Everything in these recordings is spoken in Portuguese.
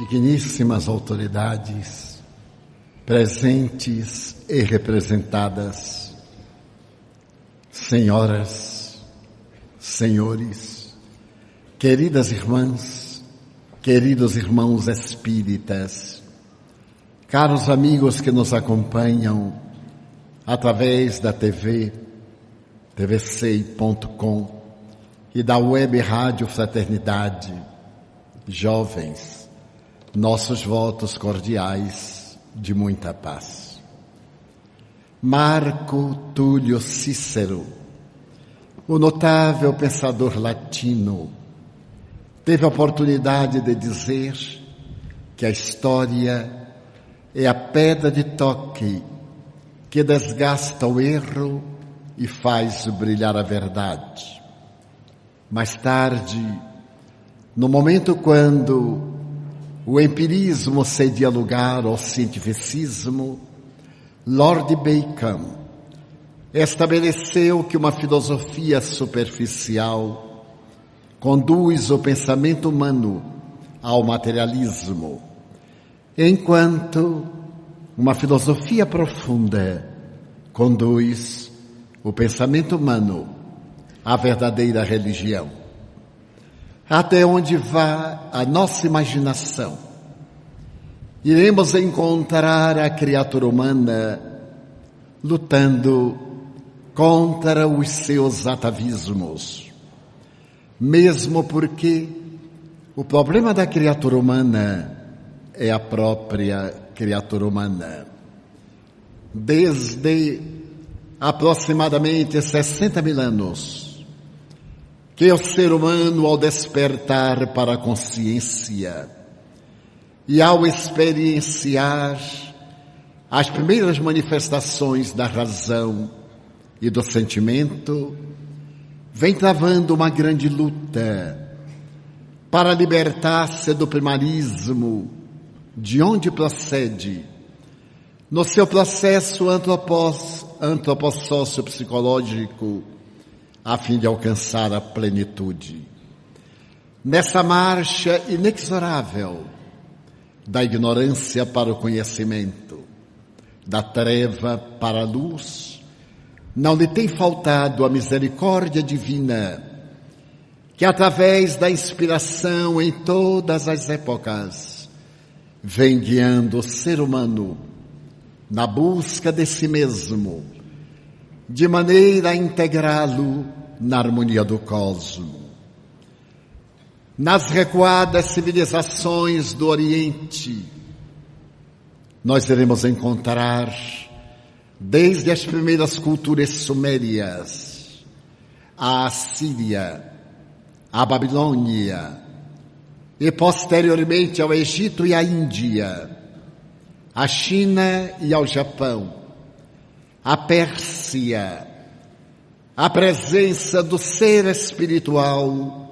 digníssimas autoridades, presentes e representadas, senhoras, senhores, queridas irmãs, queridos irmãos espíritas, caros amigos que nos acompanham através da tvcei.com e da web Rádio Fraternidade, jovens, nossos votos cordiais de muita paz. Marco Túlio Cícero, o notável pensador latino, teve a oportunidade de dizer que a história é a pedra de toque que desgasta o erro e faz brilhar a verdade. Mais tarde, no momento quando o empirismo cedia lugar ao cientificismo, Lord Bacon estabeleceu que uma filosofia superficial conduz o pensamento humano ao materialismo, enquanto uma filosofia profunda conduz o pensamento humano à verdadeira religião. Até onde vá a nossa imaginação, iremos encontrar a criatura humana lutando contra os seus atavismos, mesmo porque o problema da criatura humana é a própria criatura humana. Desde aproximadamente 60 mil anos, que o ser humano, ao despertar para a consciência e ao experienciar as primeiras manifestações da razão e do sentimento, vem travando uma grande luta para libertar-se do primarismo, de onde procede, no seu processo antropossócio-psicológico, a fim de alcançar a plenitude. Nessa marcha inexorável da ignorância para o conhecimento, da treva para a luz, não lhe tem faltado a misericórdia divina, que através da inspiração em todas as épocas, vem guiando o ser humano na busca de si mesmo, de maneira a integrá-lo na harmonia do cosmos. Nas recuadas civilizações do Oriente, nós iremos encontrar, desde as primeiras culturas sumérias, a Assíria, a Babilônia, e posteriormente ao Egito e à Índia, à China e ao Japão, a Pérsia, a presença do ser espiritual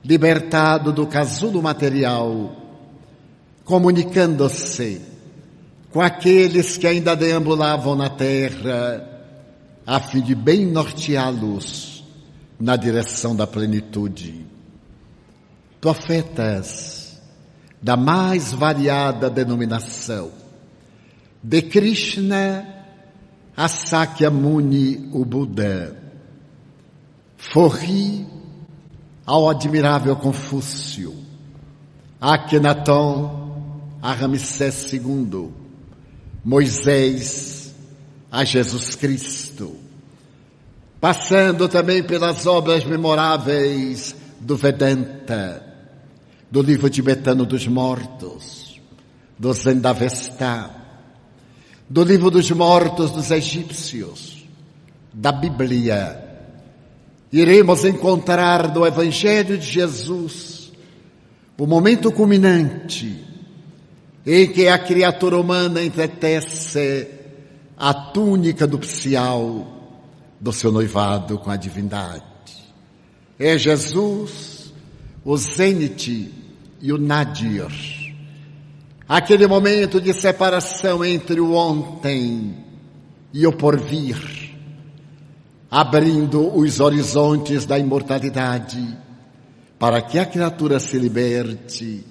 libertado do casulo material, comunicando-se com aqueles que ainda deambulavam na terra, a fim de bem norteá-los na direção da plenitude. Profetas da mais variada denominação, de Krishna a Sakyamuni, o Buda, Forri ao admirável Confúcio, Akhenaton a Ramsés II, Moisés a Jesus Cristo, passando também pelas obras memoráveis do Vedanta, do livro tibetano dos mortos, do Zendavesta, do livro dos mortos dos egípcios, da Bíblia. Iremos encontrar no Evangelho de Jesus o momento culminante em que a criatura humana entretece a túnica nupcial do seu noivado com a divindade. É Jesus o zênite e o nadir, aquele momento de separação entre o ontem e o porvir, abrindo os horizontes da imortalidade, para que a criatura se liberte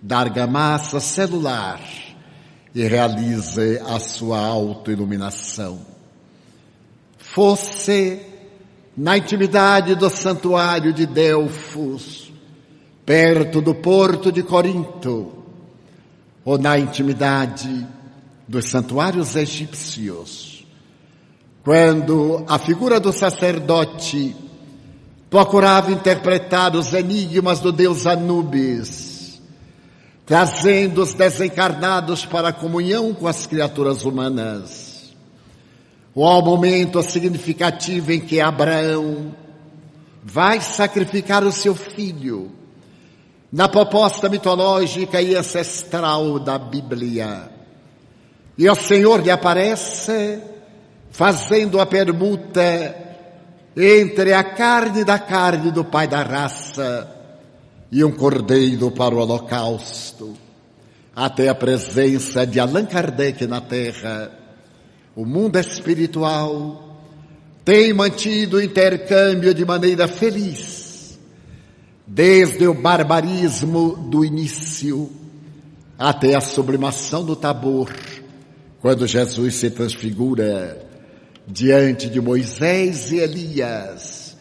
da argamassa celular e realize a sua autoiluminação. Fosse na intimidade do santuário de Delfos, perto do porto de Corinto, ou na intimidade dos santuários egípcios, quando a figura do sacerdote procurava interpretar os enigmas do deus Anubis, trazendo os desencarnados para a comunhão com as criaturas humanas, ou ao momento significativo em que Abraão vai sacrificar o seu filho, na proposta mitológica e ancestral da Bíblia. E o Senhor lhe aparece fazendo a permuta entre a carne da carne do pai da raça e um cordeiro para o holocausto, até a presença de Allan Kardec na Terra. O mundo espiritual tem mantido o intercâmbio de maneira feliz, desde o barbarismo do início até a sublimação do Tabor, quando Jesus se transfigura diante de Moisés e Elias,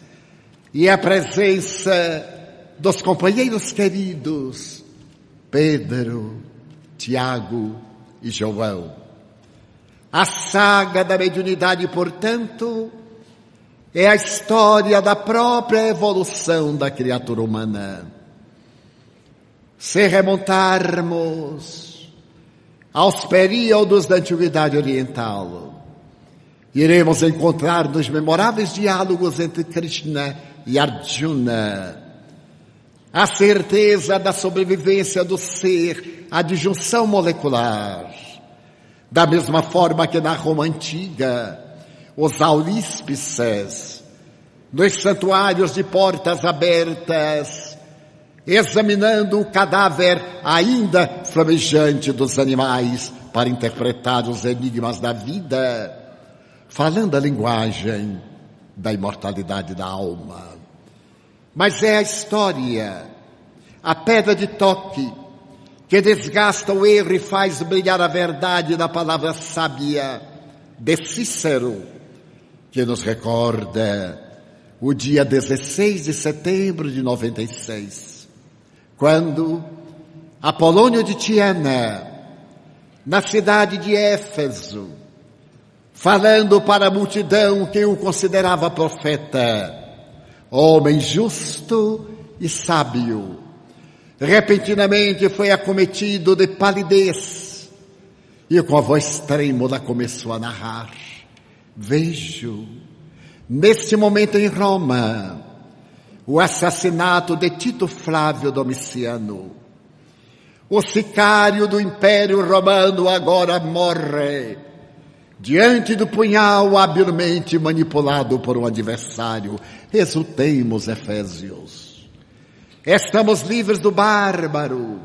e a presença dos companheiros queridos, Pedro, Tiago e João. A saga da mediunidade, portanto, é a história da própria evolução da criatura humana. Se remontarmos aos períodos da Antiguidade Oriental, iremos encontrar nos memoráveis diálogos entre Krishna e Arjuna a certeza da sobrevivência do ser, a disjunção molecular. Da mesma forma que na Roma Antiga, os auríspices, nos santuários de portas abertas, examinando o cadáver ainda flamejante dos animais para interpretar os enigmas da vida, falando a linguagem da imortalidade da alma. Mas é a história, a pedra de toque, que desgasta o erro e faz brilhar a verdade da palavra sábia de Cícero, que nos recorda o dia 16 de setembro de 96, quando Apolônio de Tiana, na cidade de Éfeso, falando para a multidão que o considerava profeta, homem justo e sábio, repentinamente foi acometido de palidez e com a voz trêmula começou a narrar: vejo, neste momento em Roma, o assassinato de Tito Flávio Domiciano. O sicário do Império Romano agora morre diante do punhal habilmente manipulado por um adversário. Exultemos, Efésios. Estamos livres do bárbaro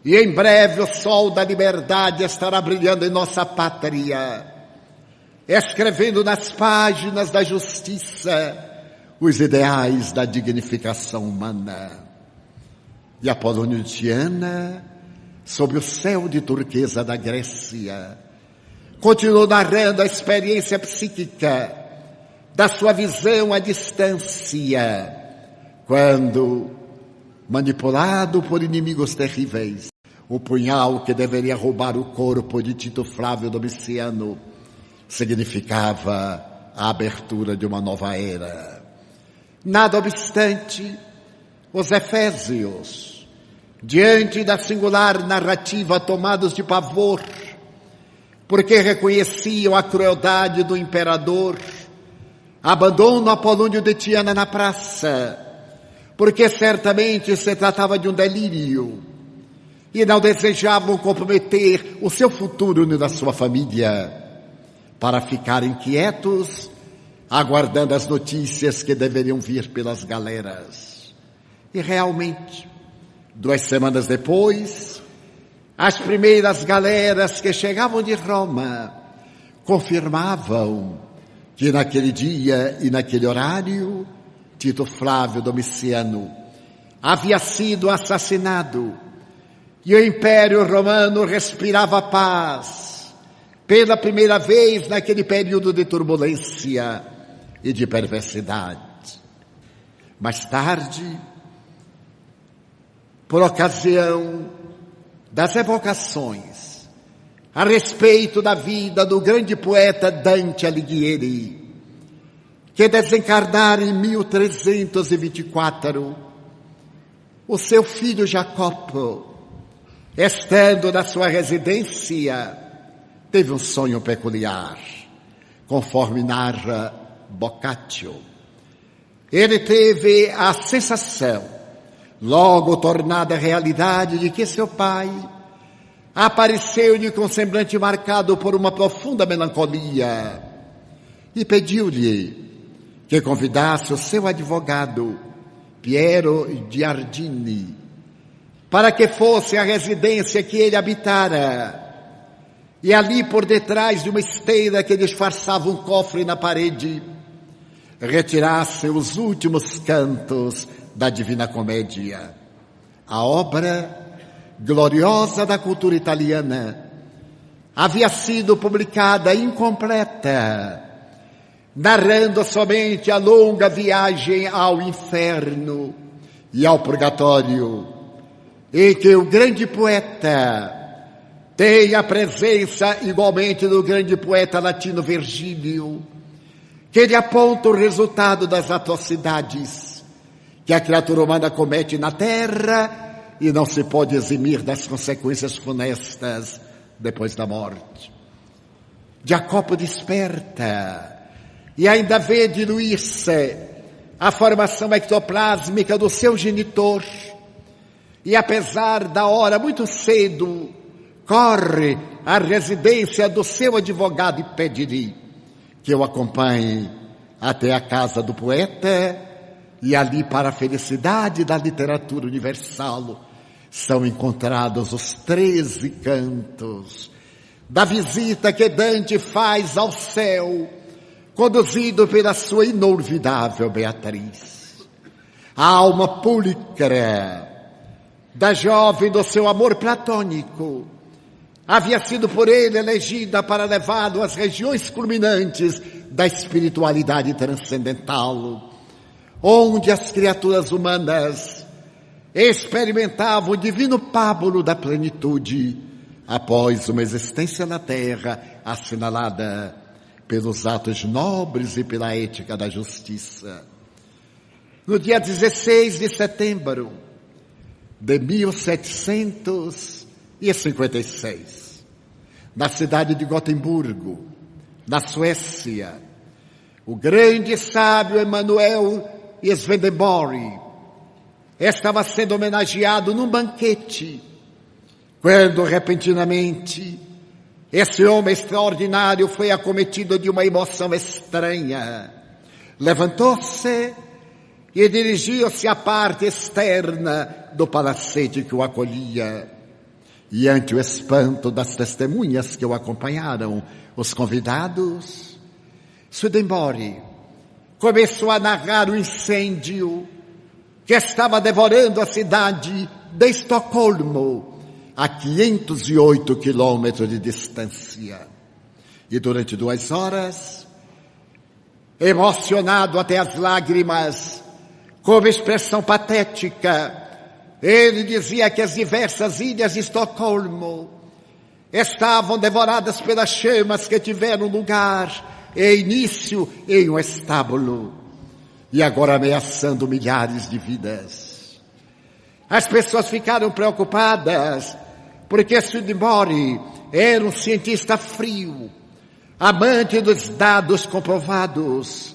e em breve o sol da liberdade estará brilhando em nossa pátria, escrevendo nas páginas da justiça os ideais da dignificação humana. E Apolônio de Tiana, sob o céu de turquesa da Grécia, continuou narrando a experiência psíquica da sua visão à distância, quando, manipulado por inimigos terríveis, o punhal que deveria roubar o corpo de Tito Flávio Domiciano significava a abertura de uma nova era. Nada obstante, os efésios, diante da singular narrativa, tomados de pavor, porque reconheciam a crueldade do imperador, abandonam Apolônio de Tiana na praça, porque certamente se tratava de um delírio, e não desejavam comprometer o seu futuro nem da sua família, para ficarem quietos, aguardando as notícias que deveriam vir pelas galeras. E realmente, 2 semanas depois, as primeiras galeras que chegavam de Roma confirmavam que naquele dia e naquele horário, Tito Flávio Domiciano havia sido assassinado E o Império Romano respirava paz, pela primeira vez naquele período de turbulência e de perversidade. Mais tarde, por ocasião das evocações a respeito da vida do grande poeta Dante Alighieri, que desencarnara em 1324, o seu filho Jacopo, estando na sua residência, teve um sonho peculiar, conforme narra Boccaccio. Ele teve a sensação, logo tornada realidade, de que seu pai apareceu-lhe com semblante marcado por uma profunda melancolia e pediu-lhe que convidasse o seu advogado, Piero Giardini, para que fosse à residência que ele habitara, e ali por detrás de uma esteira que disfarçava um cofre na parede, retirasse os últimos cantos da Divina Comédia, a obra gloriosa da cultura italiana. Havia sido publicada incompleta, narrando somente a longa viagem ao inferno e ao purgatório, e que o grande poeta tem a presença igualmente do grande poeta latino Virgílio, que ele aponta o resultado das atrocidades que a criatura humana comete na terra e não se pode eximir das consequências funestas depois da morte. Jacopo desperta e ainda vê diluir-se a formação ectoplásmica do seu genitor, e apesar da hora muito cedo, corre à residência do seu advogado e pede-lhe que o acompanhe até a casa do poeta, e ali, para a felicidade da literatura universal, são encontrados os 13 cantos da visita que Dante faz ao céu, conduzido pela sua inolvidável Beatriz. A alma pulcra da jovem do seu amor platônico havia sido por ele elegida para levá-lo às regiões culminantes da espiritualidade transcendental, onde as criaturas humanas experimentavam o divino pábulo da plenitude após uma existência na terra assinalada pelos atos nobres e pela ética da justiça. No dia 16 de setembro de 1756, na cidade de Gotemburgo, na Suécia, o grande sábio Emanuel Swedenborg estava sendo homenageado num banquete, quando repentinamente esse homem extraordinário foi acometido de uma emoção estranha. Levantou-se e dirigiu-se à parte externa do palacete que o acolhia. E ante o espanto das testemunhas que o acompanharam, os convidados, Swedenborg começou a narrar o incêndio que estava devorando a cidade de Estocolmo, a 508 quilômetros de distância. E durante 2 horas, emocionado até as lágrimas, com expressão patética, ele dizia que as diversas ilhas de Estocolmo estavam devoradas pelas chamas que tiveram lugar e início em um estábulo, e agora ameaçando milhares de vidas. As pessoas ficaram preocupadas, porque Swedenborg era um cientista frio, amante dos dados comprovados,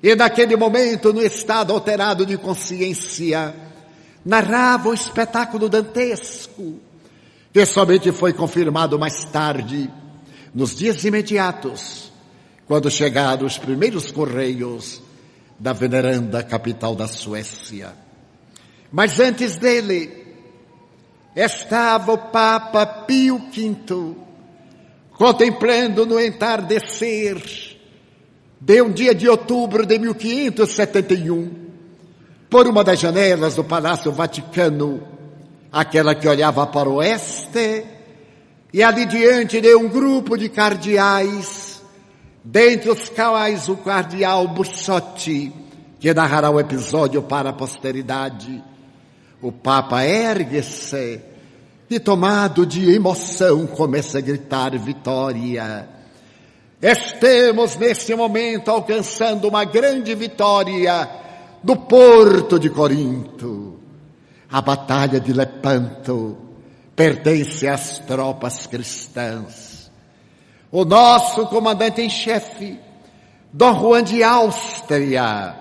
e naquele momento, no estado alterado de consciência, narrava o espetáculo dantesco, que somente foi confirmado mais tarde, nos dias imediatos, quando chegaram os primeiros correios da veneranda capital da Suécia. Mas antes dele estava o Papa Pio V, contemplando no entardecer de um dia de outubro de 1571, por uma das janelas do Palácio Vaticano, aquela que olhava para o oeste, e ali diante de um grupo de cardeais, dentre os quais o cardeal Bussotti, que narrará o episódio para a posteridade. O Papa ergue-se e, tomado de emoção, começa a gritar vitória. Estamos neste momento alcançando uma grande vitória no porto de Corinto. A batalha de Lepanto pertence às tropas cristãs. O nosso comandante em chefe, Dom Juan de Áustria,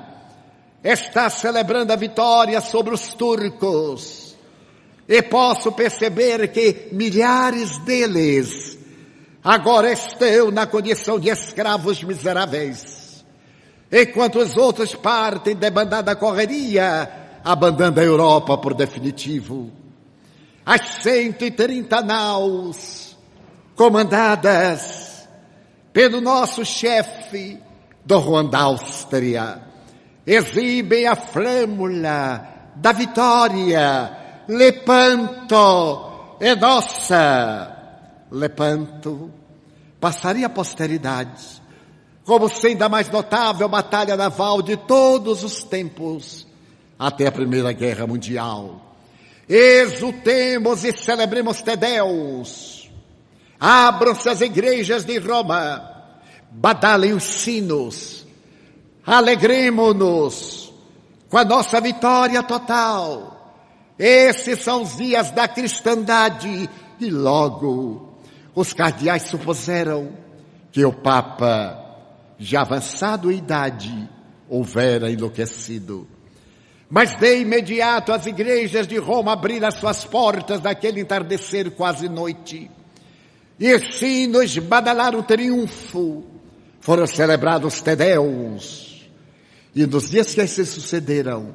está celebrando a vitória sobre os turcos. E posso perceber que milhares deles agora estão na condição de escravos miseráveis, enquanto os outros partem debandada correria, abandonando a Europa por definitivo. As 130 naus, comandadas pelo nosso chefe, Dom Juan da Áustria, exibem a flâmula da vitória. Lepanto é nossa. Lepanto passaria à posteridade como sendo a mais notável batalha naval de todos os tempos, até a Primeira Guerra Mundial. Exultemos e celebremos Te Deus. Abram-se as igrejas de Roma, badalem os sinos, alegremo-nos com a nossa vitória total. Esses são os dias da cristandade. E logo os cardeais supuseram que o Papa, já avançado em idade, houvera enlouquecido. Mas de imediato as igrejas de Roma abriram as suas portas naquele entardecer quase noite. E os sinos badalaram triunfo. Foram celebrados Te Deus. E nos dias que se sucederam,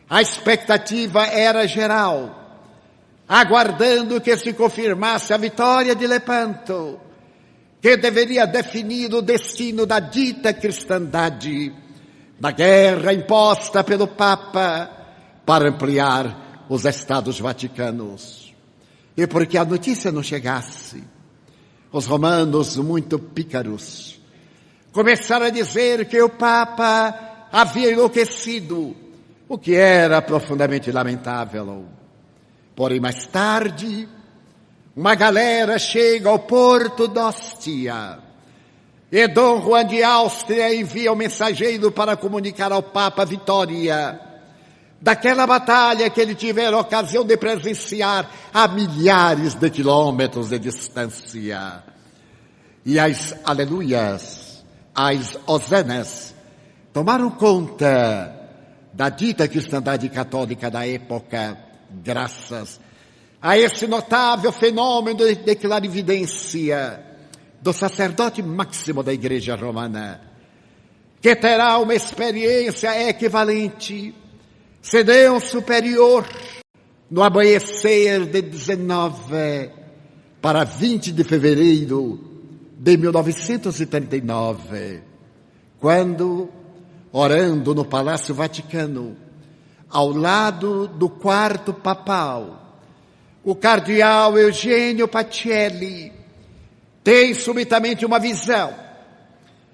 a expectativa era geral, aguardando que se confirmasse a vitória de Lepanto, que deveria definir o destino da dita cristandade, da guerra imposta pelo Papa para ampliar os Estados Vaticanos. E porque a notícia não chegasse, os romanos, muito pícaros, começaram a dizer que o Papa havia enlouquecido, o que era profundamente lamentável. Porém, mais tarde, uma galera chega ao porto de Ostia e Dom Juan de Áustria envia um mensageiro para comunicar ao Papa a vitória daquela batalha que ele tivera a ocasião de presenciar a milhares de quilômetros de distância. E as aleluias, as hosanas, tomaram conta da dita cristandade católica da época, graças a esse notável fenômeno de clarividência do sacerdote máximo da Igreja Romana, que terá uma experiência equivalente, se não superior, no amanhecer de 19 para 20 de fevereiro de 1939, quando, orando no Palácio Vaticano, ao lado do quarto papal, o cardeal Eugênio Pacelli tem subitamente uma visão.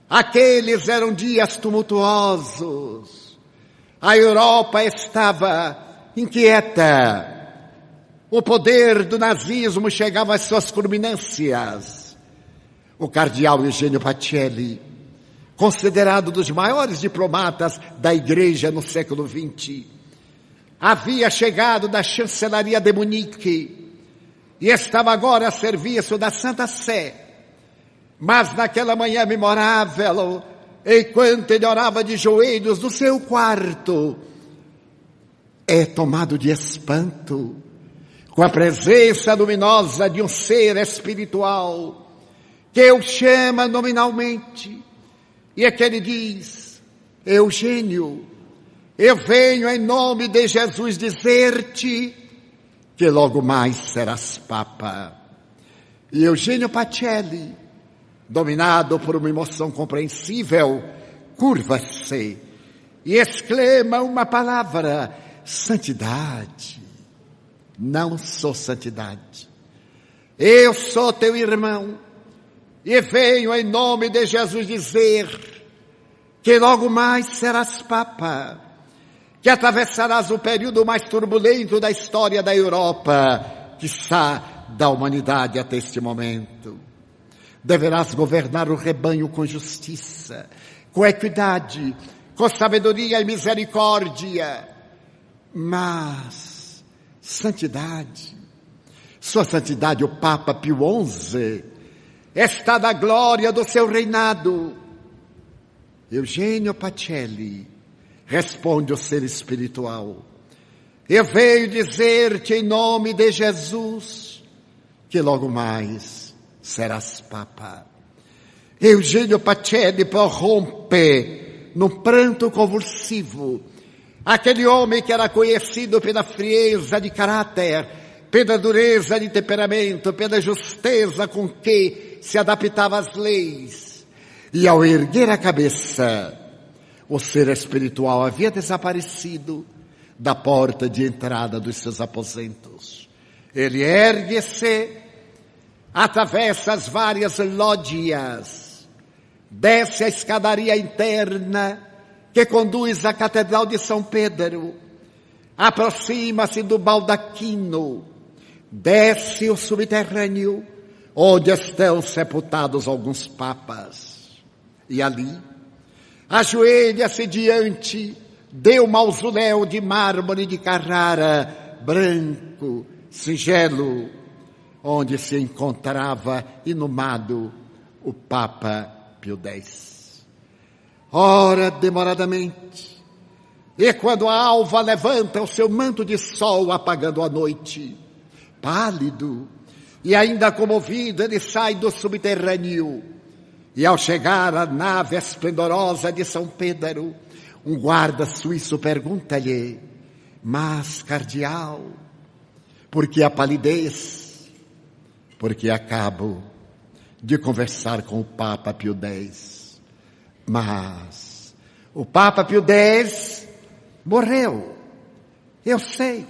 Aqueles eram dias tumultuosos. A Europa estava inquieta. O poder do nazismo chegava às suas culminâncias. O cardeal Eugênio Pacelli, considerado dos maiores diplomatas da Igreja no século XX, havia chegado da chancelaria de Munique e estava agora a serviço da Santa Sé. Mas naquela manhã memorável, enquanto ele orava de joelhos no seu quarto, é tomado de espanto com a presença luminosa de um ser espiritual que o chama nominalmente. E é que ele diz: Eugênio, eu venho em nome de Jesus dizer-te que logo mais serás Papa. E Eugênio Pacelli, dominado por uma emoção compreensível, curva-se e exclama uma palavra: santidade. não sou santidade. Eu sou teu irmão e venho em nome de Jesus dizer que logo mais serás Papa, que atravessarás o período mais turbulento da história da Europa, quiçá da humanidade até este momento. Deverás governar o rebanho com justiça, com equidade, com sabedoria e misericórdia. Mas santidade, sua santidade, o Papa Pio XI, está na glória do seu reinado. Eugênio Pacelli responde o ser espiritual: eu venho dizer-te em nome de Jesus que logo mais serás Papa. Eugênio Pacelli prorrompe num pranto convulsivo. Aquele homem que era conhecido pela frieza de caráter, pela dureza de temperamento, pela justeza com que se adaptava às leis. E ao erguer a cabeça, o ser espiritual havia desaparecido da porta de entrada dos seus aposentos. Ele ergue-se, atravessa as várias lógias, desce a escadaria interna que conduz à Catedral de São Pedro, aproxima-se do baldaquino, desce o subterrâneo, onde estão sepultados alguns papas. E ali, ajoelha-se diante de um mausoléu de mármore de Carrara, branco, singelo, onde se encontrava inumado o Papa Pio X. Ora, demoradamente, e quando a alva levanta o seu manto de sol apagando a noite, pálido e ainda comovido, ele sai do subterrâneo. E ao chegar à nave esplendorosa de São Pedro, um guarda suíço pergunta-lhe: mas, cardeal, por que a palidez? Porque acabo de conversar com o Papa Pio X. Mas o Papa Pio X morreu. Eu sei.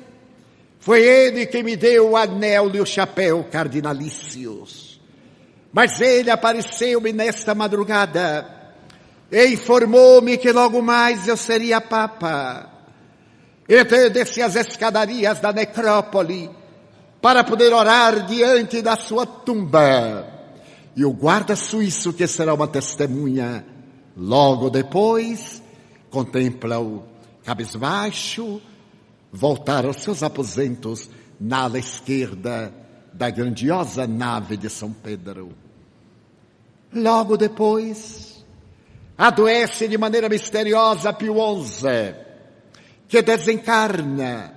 Foi ele que me deu o anel e o chapéu cardinalícios. Mas ele apareceu-me nesta madrugada e informou-me que logo mais eu seria Papa. Eu desci as escadarias da necrópole para poder orar diante da sua tumba. E o guarda suíço, que será uma testemunha, logo depois contempla-o cabisbaixo voltar aos seus aposentos na ala esquerda da grandiosa nave de São Pedro. Logo depois, adoece de maneira misteriosa Pio XI, que desencarna,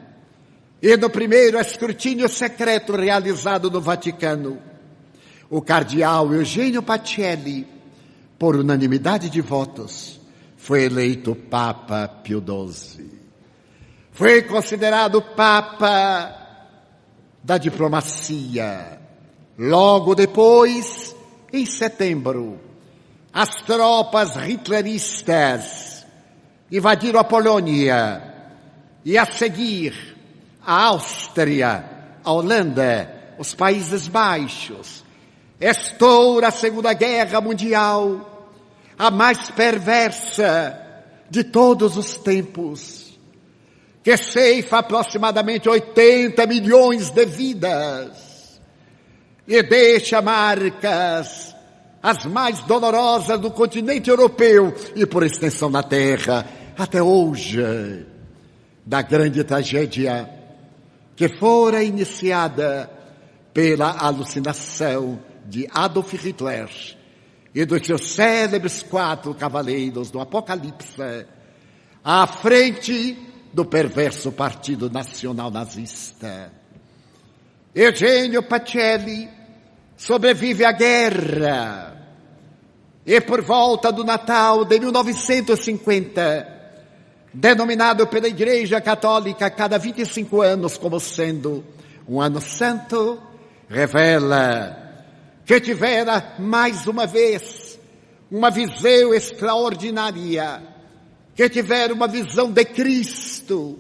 e no primeiro escrutínio secreto realizado no Vaticano, o cardeal Eugênio Pacelli, por unanimidade de votos, foi eleito Papa Pio XII. Foi considerado Papa da diplomacia. Logo depois, em setembro, as tropas hitleristas invadiram a Polônia e, a seguir, a Áustria, a Holanda, os Países Baixos. Estoura a Segunda Guerra Mundial, a mais perversa de todos os tempos, que ceifa aproximadamente 80 milhões de vidas e deixa marcas as mais dolorosas do continente europeu e, por extensão, na Terra, até hoje, da grande tragédia que fora iniciada pela alucinação de Adolf Hitler e dos seus célebres 4 cavaleiros do Apocalipse, à frente do perverso Partido Nacional Nazista. Eugênio Pacelli sobrevive à guerra e, por volta do Natal de 1950, denominado pela Igreja Católica cada 25 anos como sendo um ano santo, revela que tivera mais uma vez uma visão extraordinária, que tivera uma visão de Cristo,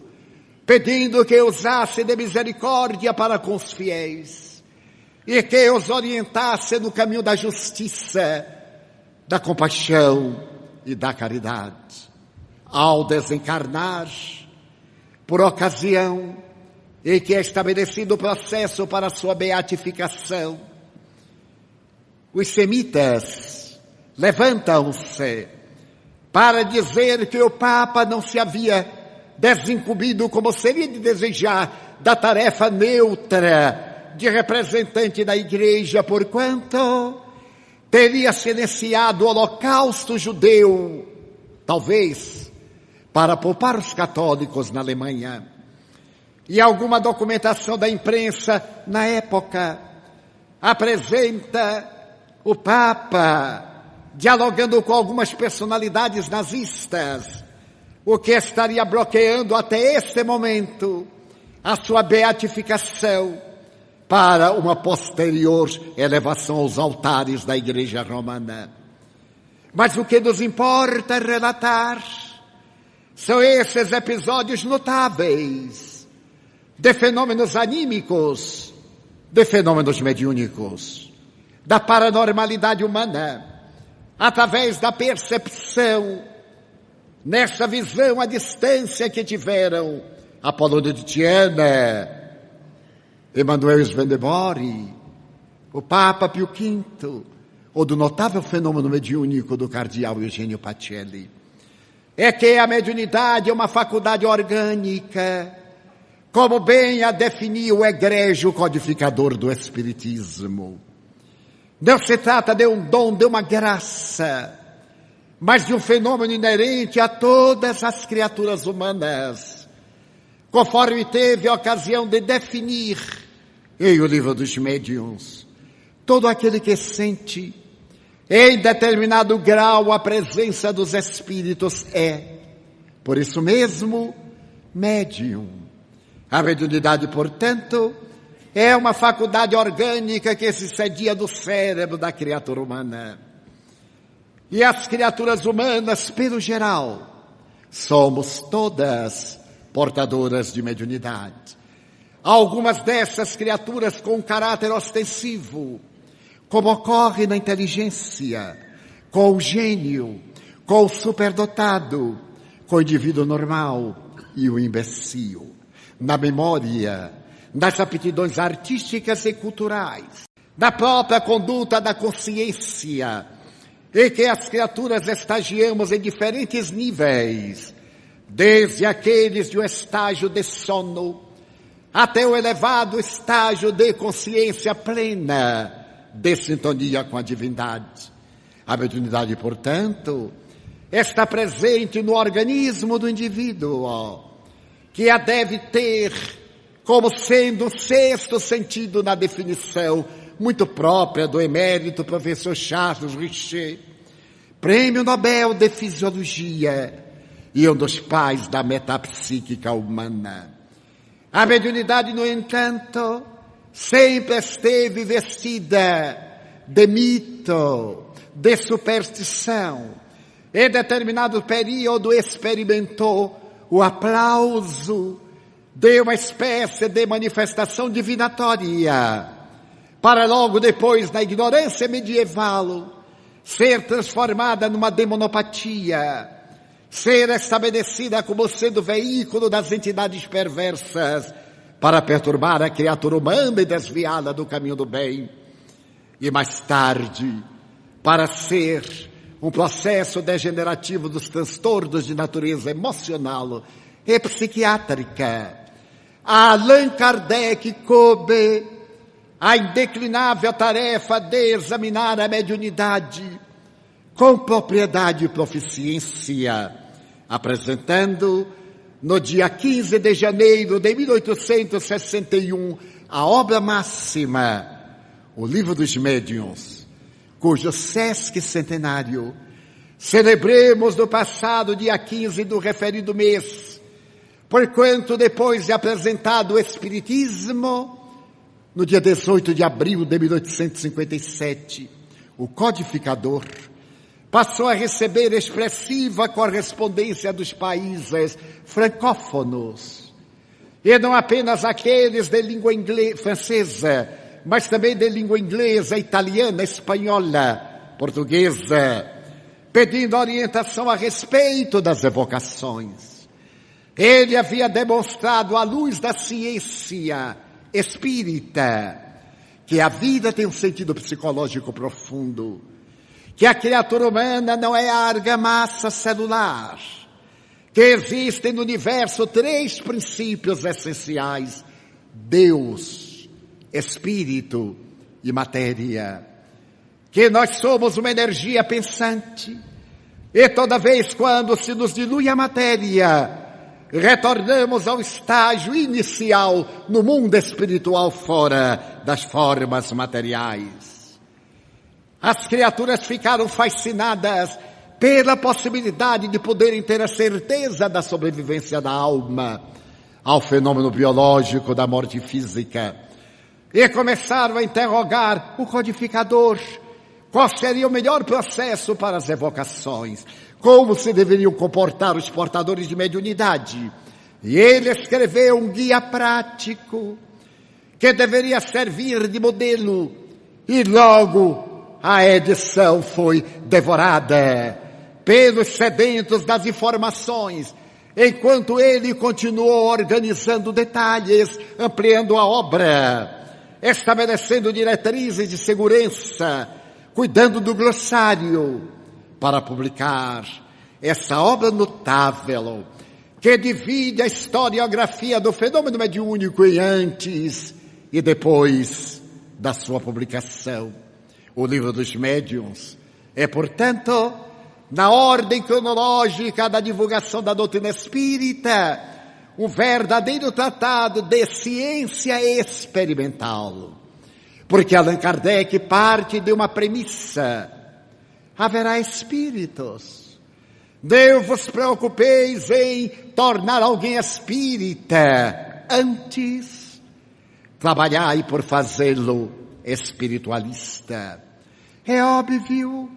pedindo que usasse de misericórdia para com os fiéis e que os orientasse no caminho da justiça, da compaixão e da caridade. Ao desencarnar, por ocasião em que é estabelecido o processo para sua beatificação, os semitas levantam-se para dizer que o Papa não se havia desincumbido, como seria de desejar, da tarefa neutra de representante da Igreja, porquanto teria silenciado o holocausto judeu, talvez para poupar os católicos na Alemanha. E alguma documentação da imprensa na época apresenta o Papa dialogando com algumas personalidades nazistas, o que estaria bloqueando até este momento a sua beatificação para uma posterior elevação aos altares da Igreja Romana. Mas o que nos importa relatar são esses episódios notáveis de fenômenos anímicos, de fenômenos mediúnicos, da paranormalidade humana, através da percepção, nessa visão à distância que tiveram Apolônio de Tiana, Emanuel Swedenborg, o Papa Pio V, ou do notável fenômeno mediúnico do cardeal Eugênio Pacelli. É que a mediunidade é uma faculdade orgânica, como bem a definiu o egrégio codificador do Espiritismo. Não se trata de um dom, de uma graça, mas de um fenômeno inerente a todas as criaturas humanas, conforme teve a ocasião de definir em o Livro dos Médiuns. Todo aquele que sente em determinado grau a presença dos espíritos é, por isso mesmo, médium. A mediunidade, portanto, é uma faculdade orgânica que se cedia do cérebro da criatura humana. E as criaturas humanas, pelo geral, somos todas portadoras de mediunidade. Algumas dessas criaturas com caráter ostensivo, como ocorre na inteligência, com o gênio, com o superdotado, com o indivíduo normal e o imbecil. Na memória, nas aptidões artísticas e culturais, na própria conduta da consciência, em que as criaturas estagiamos em diferentes níveis, desde aqueles de um estágio de sono até o elevado estágio de consciência plena, de sintonia com a divindade. A mediunidade, portanto, está presente no organismo do indivíduo, que a deve ter como sendo o sexto sentido na definição muito própria do emérito professor Charles Richet, Prêmio Nobel de Fisiologia e um dos pais da metapsíquica humana. A mediunidade, no entanto, sempre esteve vestida de mito, de superstição. Em determinado período experimentou o aplauso de uma espécie de manifestação divinatória, para logo depois, na ignorância medieval, ser transformada numa demonopatia, ser estabelecida como sendo veículo das entidades perversas para perturbar a criatura humana e desviá-la do caminho do bem. E mais tarde, para ser um processo degenerativo dos transtornos de natureza emocional e psiquiátrica, a Allan Kardec coube a indeclinável tarefa de examinar a mediunidade com propriedade e proficiência, apresentando no dia 15 de janeiro de 1861 a obra máxima, o Livro dos Médiuns, cujo Sesc Centenário celebremos no passado dia 15 do referido mês, porquanto depois de apresentado o Espiritismo, no dia 18 de abril de 1857, o codificador passou a receber expressiva correspondência dos países francófonos, E não apenas aqueles de língua francesa, mas também de língua inglesa, italiana, espanhola, portuguesa, pedindo orientação a respeito das evocações. Ele havia demonstrado à luz da ciência espírita que a vida tem um sentido psicológico profundo, que a criatura humana não é a argamassa celular, que existem no universo 3 princípios essenciais: Deus, Espírito e matéria, que nós somos uma energia pensante, e toda vez quando se nos dilui a matéria, retornamos ao estágio inicial no mundo espiritual fora das formas materiais. As criaturas ficaram fascinadas pela possibilidade de poderem ter a certeza da sobrevivência da alma ao fenômeno biológico da morte física. E começaram a interrogar o codificador. Qual seria o melhor processo para as evocações? Como se deveriam comportar os portadores de mediunidade? E ele escreveu um guia prático que deveria servir de modelo. E logo a edição foi devorada pelos sedentos das informações, enquanto ele continuou organizando detalhes, ampliando a obra, estabelecendo diretrizes de segurança, cuidando do glossário, para publicar essa obra notável, que divide a historiografia do fenômeno mediúnico em antes e depois da sua publicação. O Livro dos Médiuns é, portanto, na ordem cronológica da divulgação da doutrina espírita, um verdadeiro tratado de ciência experimental. Porque Allan Kardec parte de uma premissa: haverá espíritos. Não vos preocupeis em tornar alguém espírita. Antes, trabalhai por fazê-lo espiritualista. É óbvio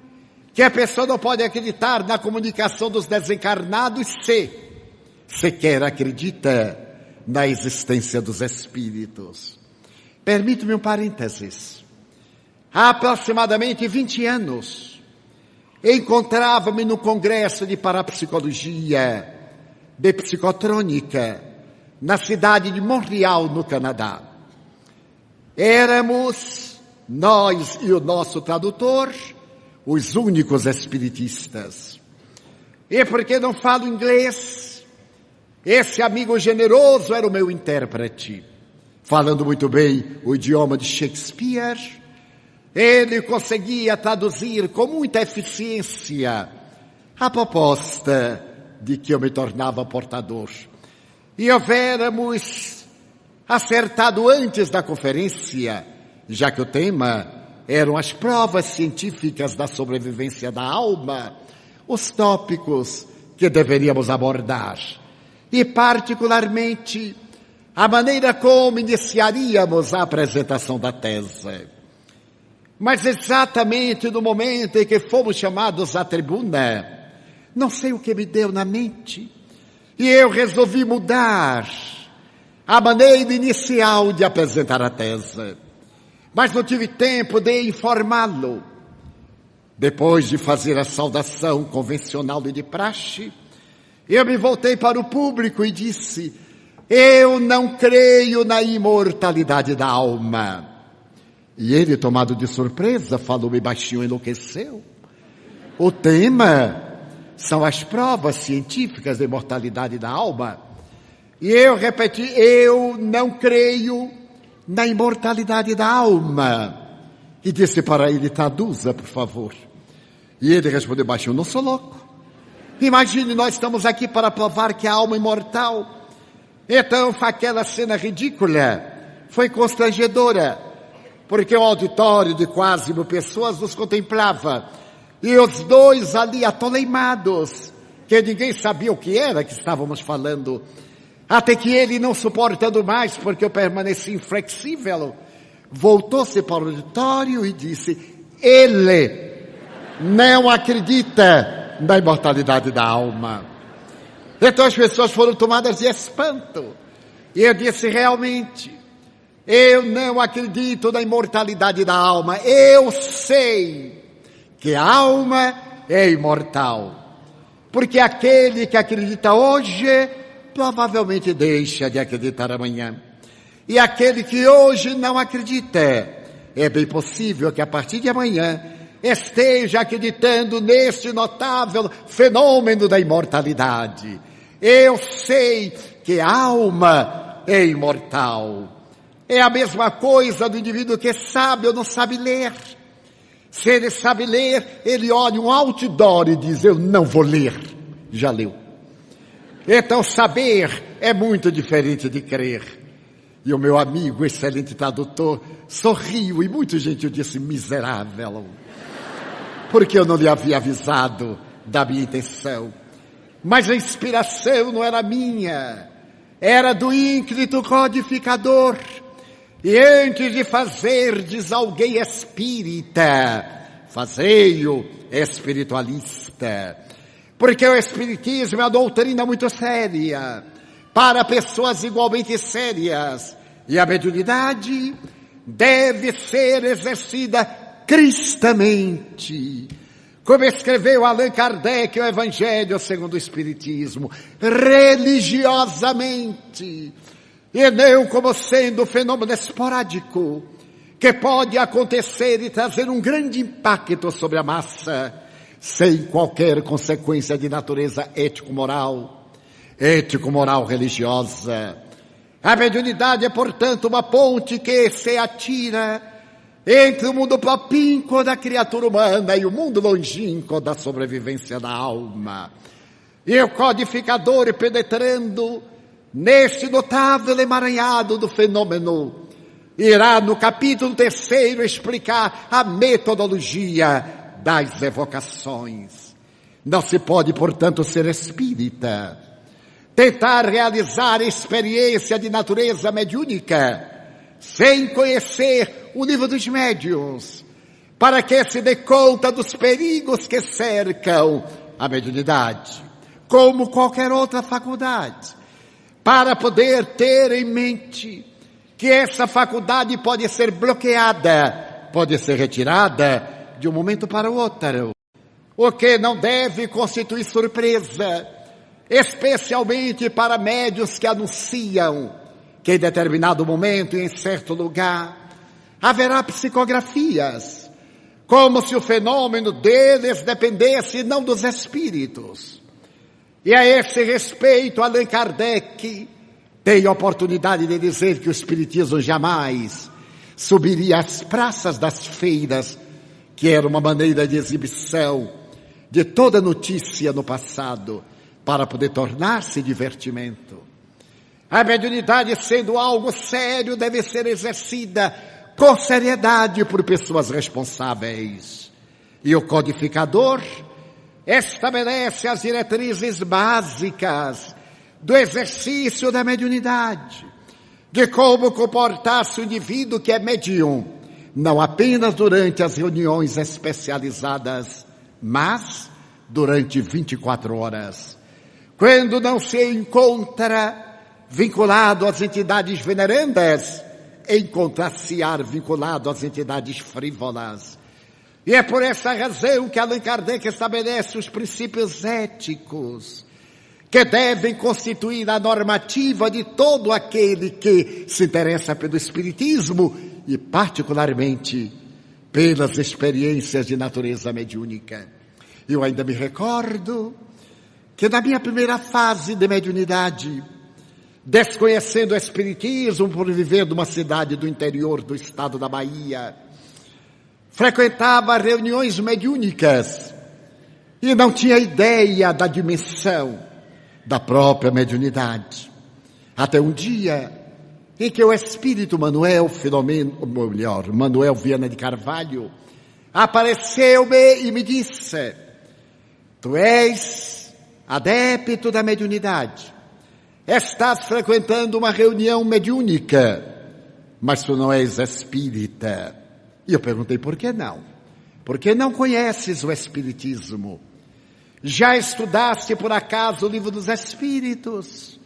que a pessoa não pode acreditar na comunicação dos desencarnados se sequer acredita na existência dos espíritos. Permite-me um parênteses. Há aproximadamente 20 anos, encontrava-me no Congresso de Parapsicologia, de Psicotrônica, na cidade de Montreal, no Canadá. Éramos, nós e o nosso tradutor, os únicos espiritistas. E porque não falo inglês, esse amigo generoso era o meu intérprete. Falando muito bem o idioma de Shakespeare, ele conseguia traduzir com muita eficiência a proposta de que eu me tornava portador. E houvéramos acertado antes da conferência, já que o tema eram as provas científicas da sobrevivência da alma, os tópicos que deveríamos abordar. E particularmente a maneira como iniciaríamos a apresentação da tese. Mas exatamente no momento em que fomos chamados à tribuna, não sei o que me deu na mente, e eu resolvi mudar a maneira inicial de apresentar a tese. Mas não tive tempo de informá-lo. Depois de fazer a saudação convencional e de praxe, eu me voltei para o público e disse: eu não creio na imortalidade da alma. E ele, tomado de surpresa, falou-me baixinho, enlouqueceu. O tema são as provas científicas da imortalidade da alma. E eu repeti: eu não creio na imortalidade da alma. E disse para ele: traduza, por favor. E ele respondeu baixinho: não sou louco. Imagine, nós estamos aqui para provar que a alma é imortal. Então, aquela cena ridícula foi constrangedora, porque o auditório de quase 1000 pessoas nos contemplava. E os dois ali atoleimados, que ninguém sabia o que era que estávamos falando. Até que ele, não suportando mais, porque eu permaneci inflexível, voltou-se para o auditório e disse: ele não acredita na imortalidade da alma. Então as pessoas foram tomadas de espanto. E eu disse, realmente, eu não acredito na imortalidade da alma. Eu sei que a alma é imortal. Porque aquele que acredita hoje, provavelmente deixa de acreditar amanhã. E aquele que hoje não acredita, é bem possível que a partir de amanhã esteja acreditando neste notável fenômeno da imortalidade. Eu sei que a alma é imortal. É a mesma coisa do indivíduo que sabe ou não sabe ler. Se ele sabe ler, ele olha um outdoor e diz, eu não vou ler. Já leu. Então saber é muito diferente de crer. E o meu amigo, excelente tradutor, sorriu e muito gentil disse, miserável. Porque eu não lhe havia avisado da minha intenção. Mas a inspiração não era minha, era do ínclito codificador. E antes de fazerdes alguém espírita, fazei-o espiritualista. Porque o espiritismo é uma doutrina muito séria, para pessoas igualmente sérias. E a mediunidade deve ser exercida cristamente. Como escreveu Allan Kardec o Evangelho segundo o Espiritismo, religiosamente. E não como sendo um fenômeno esporádico, que pode acontecer e trazer um grande impacto sobre a massa, sem qualquer consequência de natureza ético-moral religiosa. A mediunidade é, portanto, uma ponte que se atira entre o mundo propínquo da criatura humana e o mundo longínquo da sobrevivência da alma. E o codificador, penetrando neste notável emaranhado do fenômeno, irá no capítulo 3º explicar a metodologia das evocações. Não se pode, portanto, ser espírita, tentar realizar experiência de natureza mediúnica, sem conhecer o livro dos médiuns, para que se dê conta dos perigos que cercam a mediunidade, como qualquer outra faculdade, para poder ter em mente que essa faculdade pode ser bloqueada, pode ser retirada de um momento para o outro, o que não deve constituir surpresa, especialmente para médiuns que anunciam que em determinado momento e em certo lugar haverá psicografias, como se o fenômeno deles dependesse não dos espíritos. E a esse respeito, Allan Kardec tem a oportunidade de dizer que o espiritismo jamais subiria às praças das feiras, que era uma maneira de exibição de toda notícia no passado, para poder tornar-se divertimento. A mediunidade, sendo algo sério, deve ser exercida com seriedade por pessoas responsáveis. E o codificador estabelece as diretrizes básicas do exercício da mediunidade, de como comportar-se o indivíduo que é medium, não apenas durante as reuniões especializadas, mas durante 24 horas. Quando não se encontra vinculado às entidades venerandas, encontrar-se-á vinculado às entidades frívolas. E é por essa razão que Allan Kardec estabelece os princípios éticos que devem constituir a normativa de todo aquele que se interessa pelo espiritismo e particularmente pelas experiências de natureza mediúnica. Eu ainda me recordo que na minha primeira fase de mediunidade, desconhecendo o espiritismo por viver numa cidade do interior do estado da Bahia, frequentava reuniões mediúnicas e não tinha ideia da dimensão da própria mediunidade. Até um dia em que o espírito Manuel Viana de Carvalho apareceu-me e me disse: tu és adepto da mediunidade, estás frequentando uma reunião mediúnica, mas tu não és espírita. E eu perguntei, por que não? Porque não conheces o espiritismo. Já estudaste por acaso o livro dos Espíritos?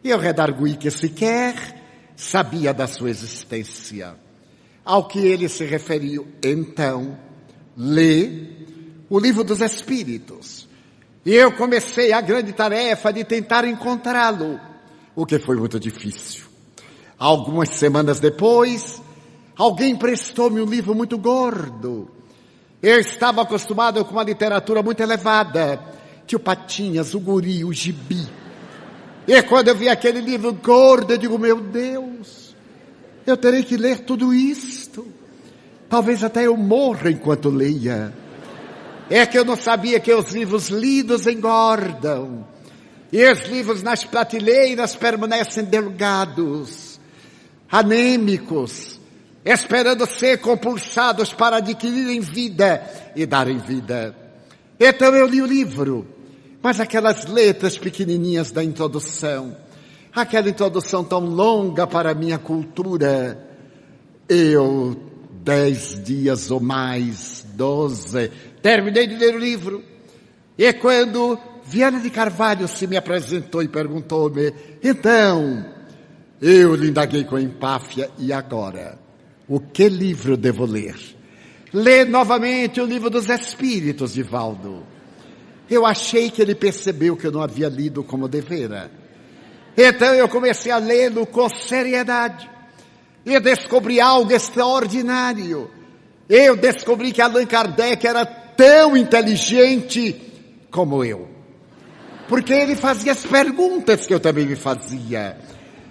E eu redargui que sequer sabia da sua existência. Ao que ele se referiu, então, lê o Livro dos Espíritos. E eu comecei a grande tarefa de tentar encontrá-lo, o que foi muito difícil. Algumas semanas depois, alguém prestou-me um livro muito gordo. Eu estava acostumado com uma literatura muito elevada. Tio Patinhas, o Guri, o Gibi. E quando eu vi aquele livro gordo, eu digo, meu Deus, eu terei que ler tudo isto. Talvez até eu morra enquanto leia. É que eu não sabia que os livros lidos engordam. E os livros nas prateleiras permanecem delgados, anêmicos, esperando ser compulsados para adquirirem vida e darem vida. Então eu li o livro, mas aquelas letras pequenininhas da introdução, aquela introdução tão longa para a minha cultura, 10 dias ou mais, 12, terminei de ler o livro. E quando Viana de Carvalho se me apresentou e perguntou-me, então, eu lhe indaguei com empáfia, e agora? O que livro devo ler? Lê novamente o Livro dos Espíritos, Divaldo. Eu achei que ele percebeu que eu não havia lido como devera. Então eu comecei a lê-lo com seriedade. E descobri algo extraordinário. Eu descobri que Allan Kardec era tão inteligente como eu. Porque ele fazia as perguntas que eu também me fazia.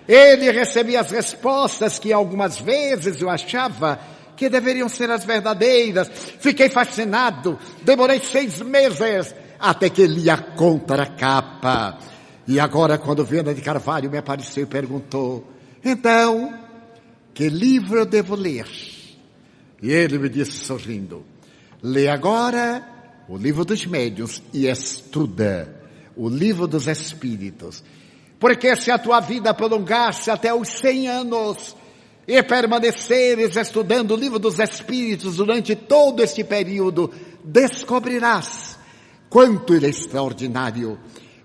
Ele recebia as respostas que algumas vezes eu achava que deveriam ser as verdadeiras. Fiquei fascinado. Demorei 6 meses até que li a contracapa. E agora, quando Viana de Carvalho me apareceu e perguntou, então, que livro eu devo ler? E ele me disse sorrindo, lê agora o Livro dos Médiuns e estuda o Livro dos Espíritos. Porque se a tua vida prolongar-se até os 100 anos e permaneceres estudando o Livro dos Espíritos durante todo este período, descobrirás quanto ele é extraordinário.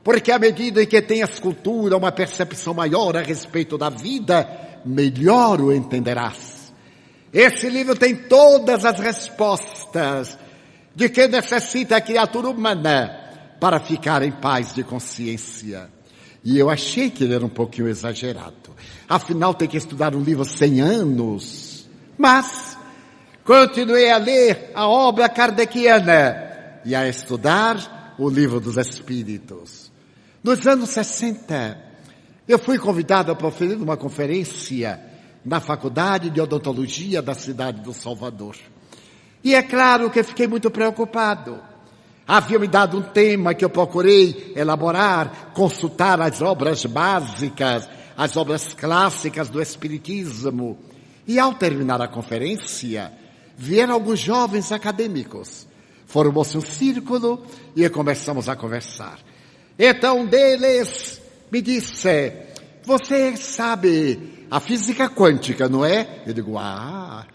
Porque à medida em que tenhas cultura, uma percepção maior a respeito da vida, melhor o entenderás. Esse livro tem todas as respostas de que necessita a criatura humana para ficar em paz de consciência. E eu achei que ele era um pouquinho exagerado. Afinal, tem que estudar um livro 100 anos. Mas continuei a ler a obra kardeciana e a estudar o Livro dos Espíritos. Nos anos 60, eu fui convidado a proferir uma conferência na Faculdade de Odontologia da cidade do Salvador. E é claro que eu fiquei muito preocupado. Havia me dado um tema que eu procurei elaborar, consultar as obras básicas, as obras clássicas do Espiritismo. E ao terminar a conferência, vieram alguns jovens acadêmicos. Formou-se um círculo e começamos a conversar. Então um deles me disse, você sabe a física quântica, não é? Eu digo,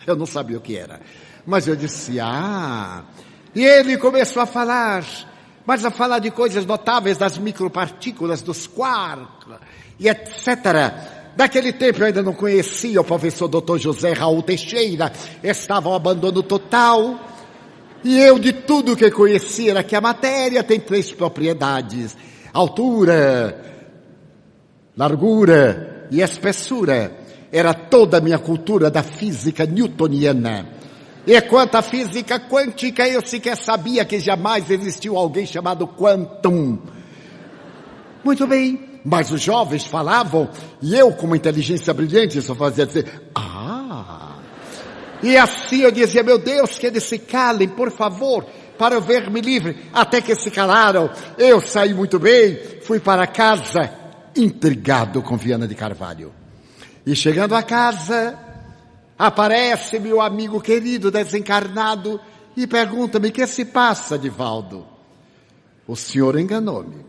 eu não sabia o que era. Mas eu disse, E ele começou a falar, mas a falar de coisas notáveis das micropartículas, dos quarks, e etc. Naquele tempo eu ainda não conhecia o professor Dr. José Raul Teixeira, estava um abandono total. E eu de tudo que conhecia era que a matéria tem 3 propriedades, altura, largura e espessura. Era toda a minha cultura da física newtoniana. E quanto à física quântica, eu sequer sabia que jamais existiu alguém chamado quantum. Muito bem, mas os jovens falavam, e eu com uma inteligência brilhante só fazia dizer, E assim eu dizia, meu Deus, que eles se calem, por favor, para eu ver-me livre. Até que se calaram, eu saí muito bem, fui para casa, intrigado com Viana de Carvalho. E chegando a casa, aparece meu amigo querido desencarnado e pergunta-me, o que se passa, Divaldo? O senhor enganou-me.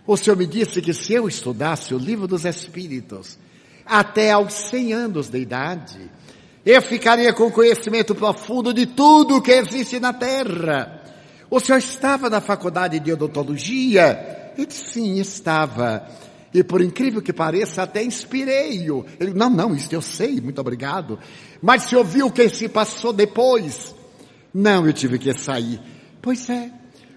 O senhor me disse que se eu estudasse o Livro dos Espíritos até aos 100 anos de idade, eu ficaria com conhecimento profundo de tudo que existe na Terra. O senhor estava na faculdade de odontologia? Eu disse, sim, estava. E por incrível que pareça, até inspirei-o. Ele, não, isso eu sei, muito obrigado. Mas se ouviu o que se passou depois? Não, eu tive que sair. Pois é.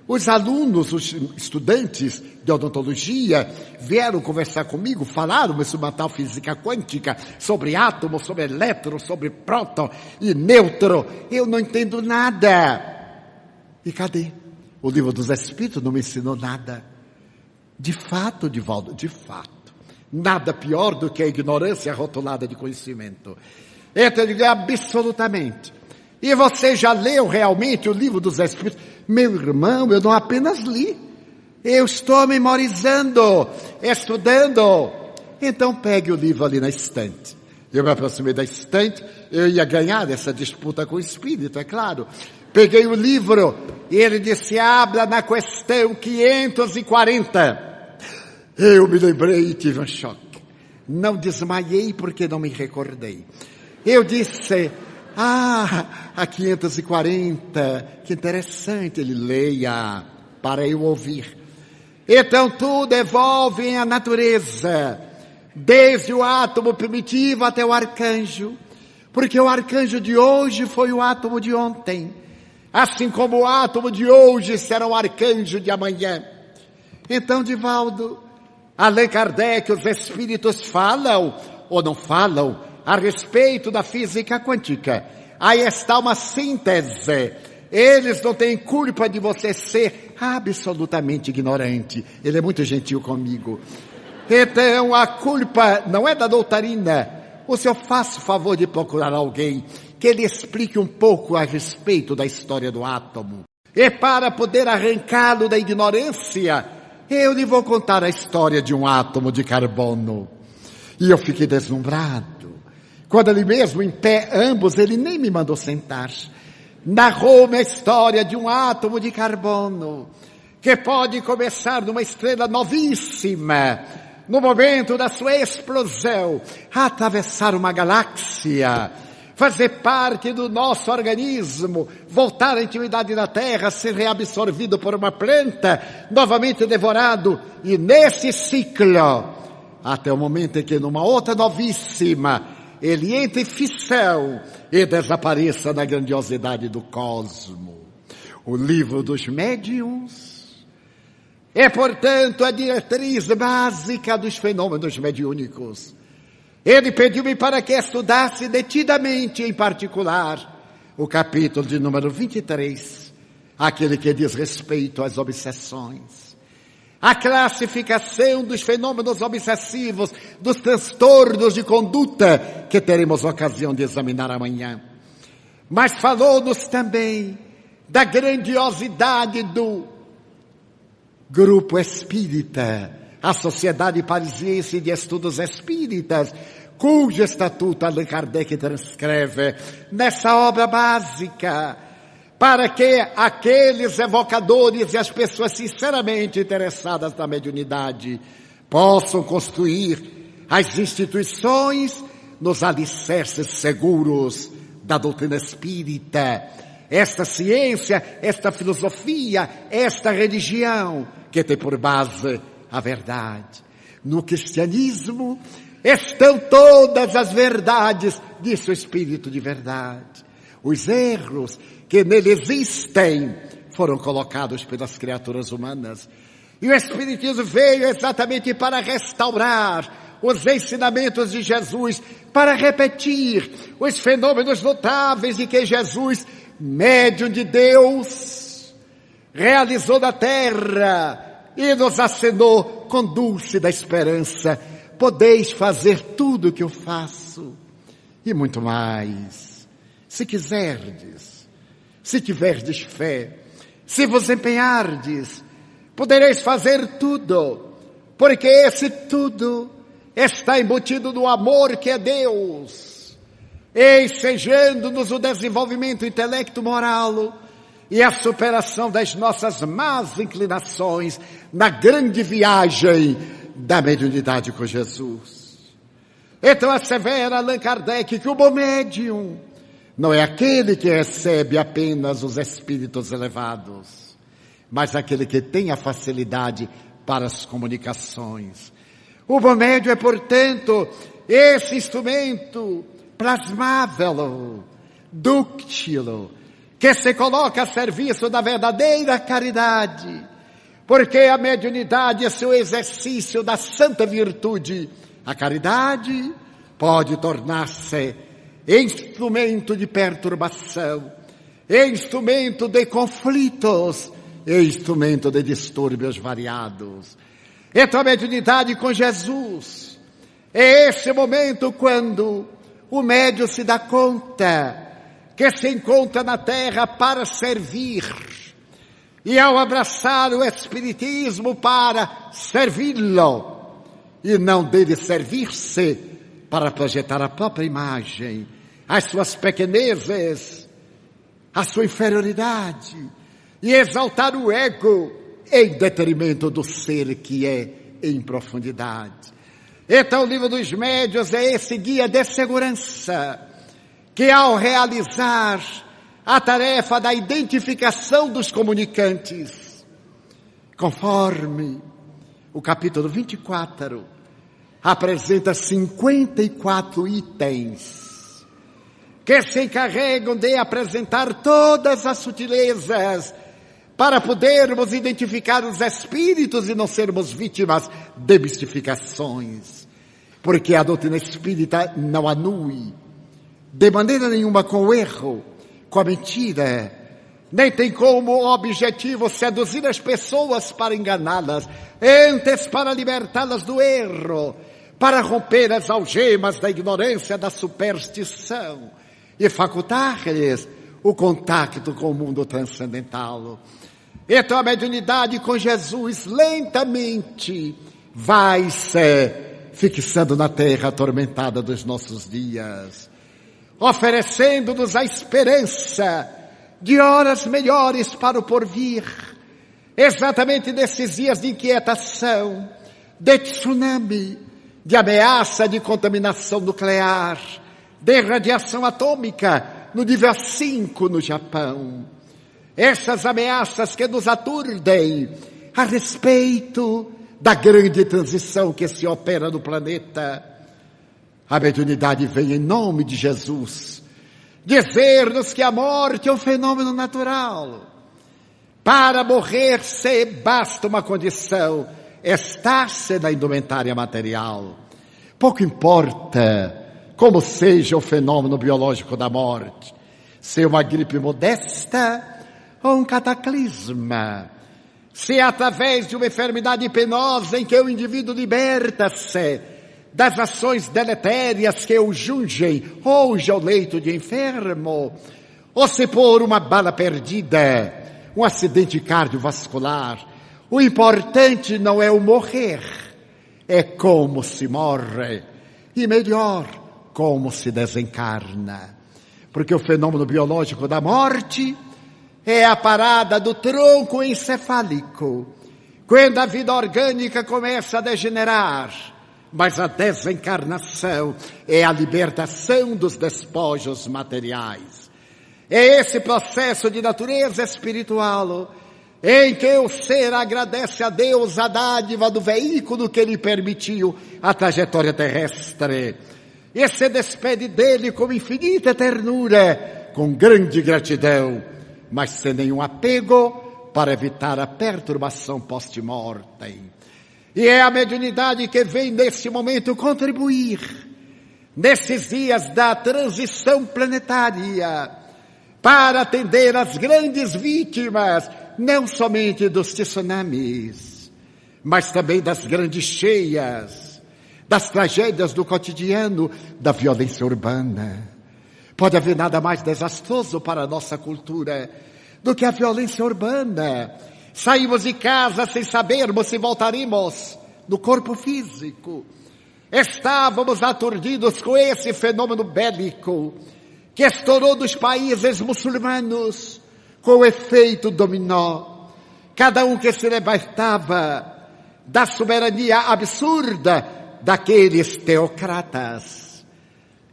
Os alunos, os estudantes de odontologia vieram conversar comigo, falaram sobre uma tal física quântica, sobre átomo, sobre elétron, sobre próton e nêutron. Eu não entendo nada. E cadê? O livro dos Espíritos não me ensinou nada. De fato, Divaldo, de fato. Nada pior do que a ignorância rotulada de conhecimento. Então, eu digo, absolutamente. E você já leu realmente o livro dos Espíritos? Meu irmão, eu não apenas li. Eu estou memorizando, estudando. Então pegue o livro ali na estante. Eu me aproximei da estante, eu ia ganhar essa disputa com o Espírito, é claro. Peguei o livro e ele disse, habla na questão 540. Eu me lembrei e tive um choque. Não desmaiei porque não me recordei. Eu disse, a 540, que interessante, ele leia para eu ouvir. Então tudo evolve em a natureza, desde o átomo primitivo até o arcanjo, porque o arcanjo de hoje foi o átomo de ontem, assim como o átomo de hoje será o arcanjo de amanhã. Então, Divaldo, Allan Kardec, os espíritos falam ou não falam a respeito da física quântica. Aí está uma síntese. Eles não têm culpa de você ser absolutamente ignorante. Ele é muito gentil comigo. Então a culpa não é da doutrina. Ou se eu faço o favor de procurar alguém que ele explique um pouco a respeito da história do átomo. E para poder arrancá-lo da ignorância, eu lhe vou contar a história de um átomo de carbono. E eu fiquei deslumbrado. Quando ali mesmo, em pé, ambos, ele nem me mandou sentar. Narrou-me a história de um átomo de carbono, que pode começar numa estrela novíssima, no momento da sua explosão, atravessar uma galáxia, fazer parte do nosso organismo, voltar à intimidade da Terra, ser reabsorvido por uma planta, novamente devorado, e nesse ciclo, até o momento em que numa outra novíssima, ele entra em fissão e desapareça na grandiosidade do cosmo. O livro dos médiuns é, portanto, a diretriz básica dos fenômenos mediúnicos. Ele pediu-me para que estudasse detidamente, em particular, o capítulo de número 23, aquele que diz respeito às obsessões. A classificação dos fenômenos obsessivos, dos transtornos de conduta, que teremos ocasião de examinar amanhã. Mas falou-nos também da grandiosidade do Grupo Espírita, a Sociedade Parisiense de Estudos Espíritas, cujo estatuto Allan Kardec transcreve nessa obra básica, para que aqueles evocadores e as pessoas sinceramente interessadas na mediunidade possam construir as instituições nos alicerces seguros da doutrina espírita. Esta ciência, esta filosofia, esta religião que tem por base a verdade. No cristianismo estão todas as verdades, disse o Espírito de verdade. Os erros que nele existem foram colocados pelas criaturas humanas. E o Espiritismo veio exatamente para restaurar os ensinamentos de Jesus, para repetir os fenômenos notáveis de que Jesus, médium de Deus, realizou na terra e nos acenou com dulce da esperança. Podeis fazer tudo o que eu faço e muito mais, se quiserdes, se tiverdes fé, se vos empenhardes, podereis fazer tudo, porque esse tudo está embutido no amor que é Deus, ensejando-nos o desenvolvimento intelecto-moral e a superação das nossas más inclinações na grande viagem da mediunidade com Jesus. Então assevera Allan Kardec que o bom médium não é aquele que recebe apenas os espíritos elevados, mas aquele que tem a facilidade para as comunicações. O bom médio é, portanto, esse instrumento plasmável, dúctil, que se coloca a serviço da verdadeira caridade, porque a mediunidade é seu exercício da santa virtude. A caridade pode tornar-se instrumento de perturbação, instrumento de conflitos, instrumento de distúrbios variados. Então a mediunidade com Jesus é esse momento quando o médium se dá conta que se encontra na terra para servir, e ao abraçar o Espiritismo para servi-lo, e não dele servir-se para projetar a própria imagem, as suas pequenezes, a sua inferioridade, e exaltar o ego em detrimento do ser que é em profundidade. Então o livro dos médiuns é esse guia de segurança, que ao realizar a tarefa da identificação dos comunicantes, conforme o capítulo 24, apresenta 54 itens, que se encarregam de apresentar todas as sutilezas para podermos identificar os espíritos e não sermos vítimas de mistificações. Porque a doutrina espírita não anui de maneira nenhuma com o erro, com a mentira, nem tem como objetivo seduzir as pessoas para enganá-las, antes para libertá-las do erro, para romper as algemas da ignorância, da superstição e facultar-lhes o contato com o mundo transcendental. Então a mediunidade com Jesus lentamente vai se fixando na terra atormentada dos nossos dias, oferecendo-nos a esperança de horas melhores para o porvir, exatamente nesses dias de inquietação, de tsunami, de ameaça de contaminação nuclear, de radiação atômica no nível 5 no Japão. Essas ameaças que nos aturdem a respeito da grande transição que se opera no planeta. A mediunidade vem em nome de Jesus dizer-nos que a morte é um fenômeno natural. Para morrer-se basta uma condição: estar-se na indumentária material. Pouco importa como seja o fenômeno biológico da morte, se é uma gripe modesta ou um cataclisma, se é através de uma enfermidade penosa em que o indivíduo liberta-se das ações deletérias que o jungem hoje ao leito de enfermo, ou se por uma bala perdida, um acidente cardiovascular. O importante não é o morrer, é como se morre, e melhor, como se desencarna. Porque o fenômeno biológico da morte é a parada do tronco encefálico, quando a vida orgânica começa a degenerar. Mas a desencarnação é a libertação dos despojos materiais. É esse processo de natureza espiritual em que o ser agradece a Deus a dádiva do veículo que lhe permitiu a trajetória terrestre, e se despede dele com infinita ternura, com grande gratidão, mas sem nenhum apego, para evitar a perturbação post-mortem. E é a mediunidade que vem nesse momento contribuir, nesses dias da transição planetária, para atender às grandes vítimas, não somente dos tsunamis, mas também das grandes cheias, das tragédias do cotidiano, da violência urbana. Pode haver nada mais desastroso para a nossa cultura do que a violência urbana. Saímos de casa sem sabermos se voltaríamos no corpo físico. Estávamos aturdidos com esse fenômeno bélico que estourou dos países muçulmanos com o efeito dominó. Cada um que se libertava da soberania absurda daqueles teocratas,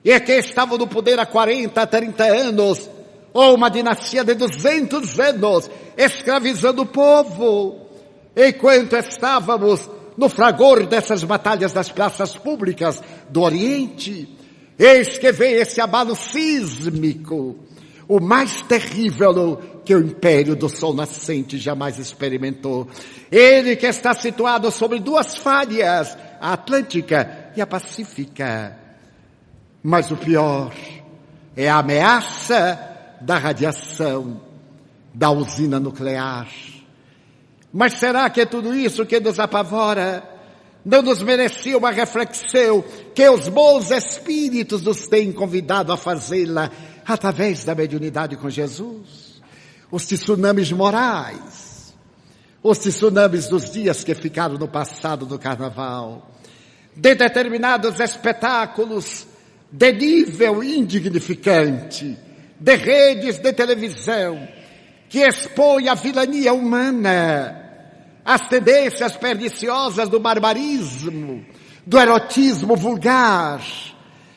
e que estavam no poder há 40, 30 anos, ou uma dinastia de 200 anos, escravizando o povo, enquanto estávamos no fragor dessas batalhas das praças públicas do Oriente, eis que vem esse abalo sísmico, o mais terrível que o império do sol nascente jamais experimentou. Ele que está situado sobre duas falhas, a Atlântica e a Pacífica. Mas o pior é a ameaça da radiação da usina nuclear. Mas será que é tudo isso que nos apavora? Não nos merecia uma reflexão que os bons espíritos nos têm convidado a fazê-la através da mediunidade com Jesus? Os tsunamis morais, os tsunamis dos dias que ficaram no passado do carnaval, de determinados espetáculos de nível indignificante, de redes de televisão, que expõe a vilania humana, as tendências perniciosas do barbarismo, do erotismo vulgar,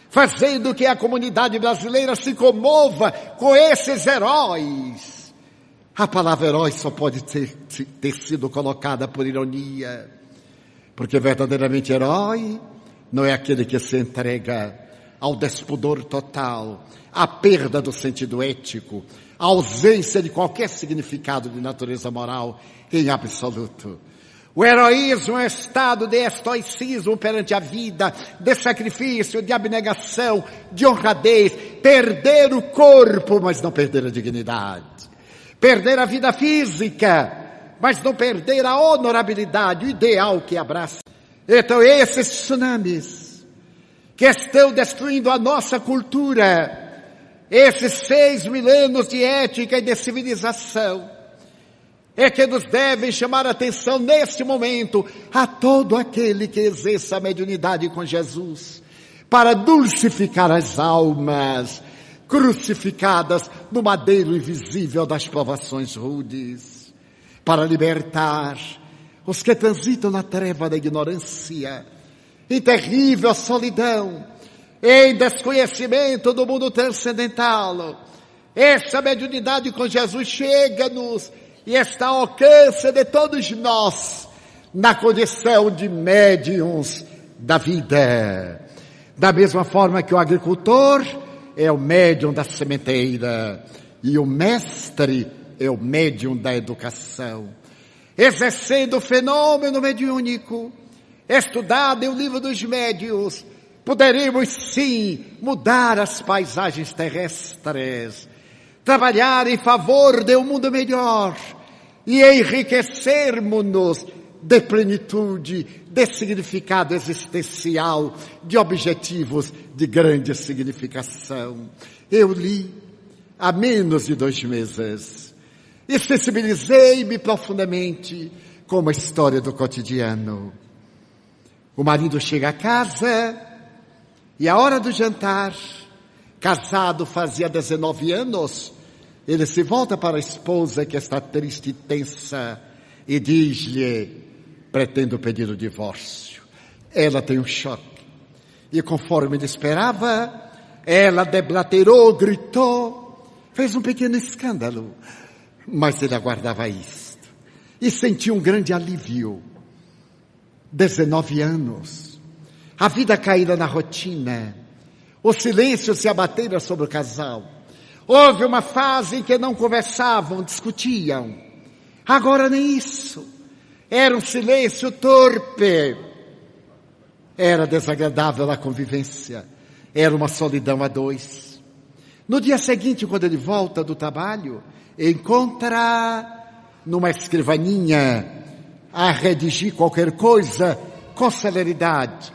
fazendo que a comunidade brasileira se comova com esses heróis. A palavra herói só pode ter sido colocada por ironia, porque verdadeiramente herói não é aquele que se entrega ao despudor total, à perda do sentido ético, à ausência de qualquer significado de natureza moral em absoluto. O heroísmo é um estado de estoicismo perante a vida, de sacrifício, de abnegação, de honradez, perder o corpo, mas não perder a dignidade, perder a vida física, mas não perder a honorabilidade, o ideal que abraça. Então esses tsunamis que estão destruindo a nossa cultura, esses 6 mil anos de ética e de civilização, é que nos devem chamar a atenção neste momento a todo aquele que exerça a mediunidade com Jesus, para dulcificar as almas crucificadas no madeiro invisível das provações rudes, para libertar os que transitam na treva da ignorância, em terrível solidão, em desconhecimento do mundo transcendental. Essa mediunidade com Jesus chega-nos e está ao alcance de todos nós, na condição de médiuns da vida. Da mesma forma que o agricultor é o médium da sementeira e o mestre é o médium da educação. Exercendo o fenômeno mediúnico, estudado em O Livro dos Médiuns, poderemos sim mudar as paisagens terrestres, trabalhar em favor de um mundo melhor e enriquecermos-nos de plenitude, de significado existencial, de objetivos de grande significação. Eu li há menos de 2 meses e sensibilizei-me profundamente com uma história do cotidiano. O marido chega a casa e à hora do jantar, casado fazia 19 anos, ele se volta para a esposa que está triste e tensa e diz-lhe: pretendo pedir o divórcio. Ela tem um choque e, conforme ele esperava, ela deblaterou, gritou, fez um pequeno escândalo, mas ele aguardava isto e sentiu um grande alívio. 19 anos, a vida caíra na rotina, o silêncio se abatera sobre o casal. Houve uma fase em que não conversavam, discutiam. Agora nem isso. Era um silêncio torpe. Era desagradável a convivência. Era uma solidão a 2. No dia seguinte, quando ele volta do trabalho, encontra numa escrivaninha a redigir qualquer coisa com celeridade.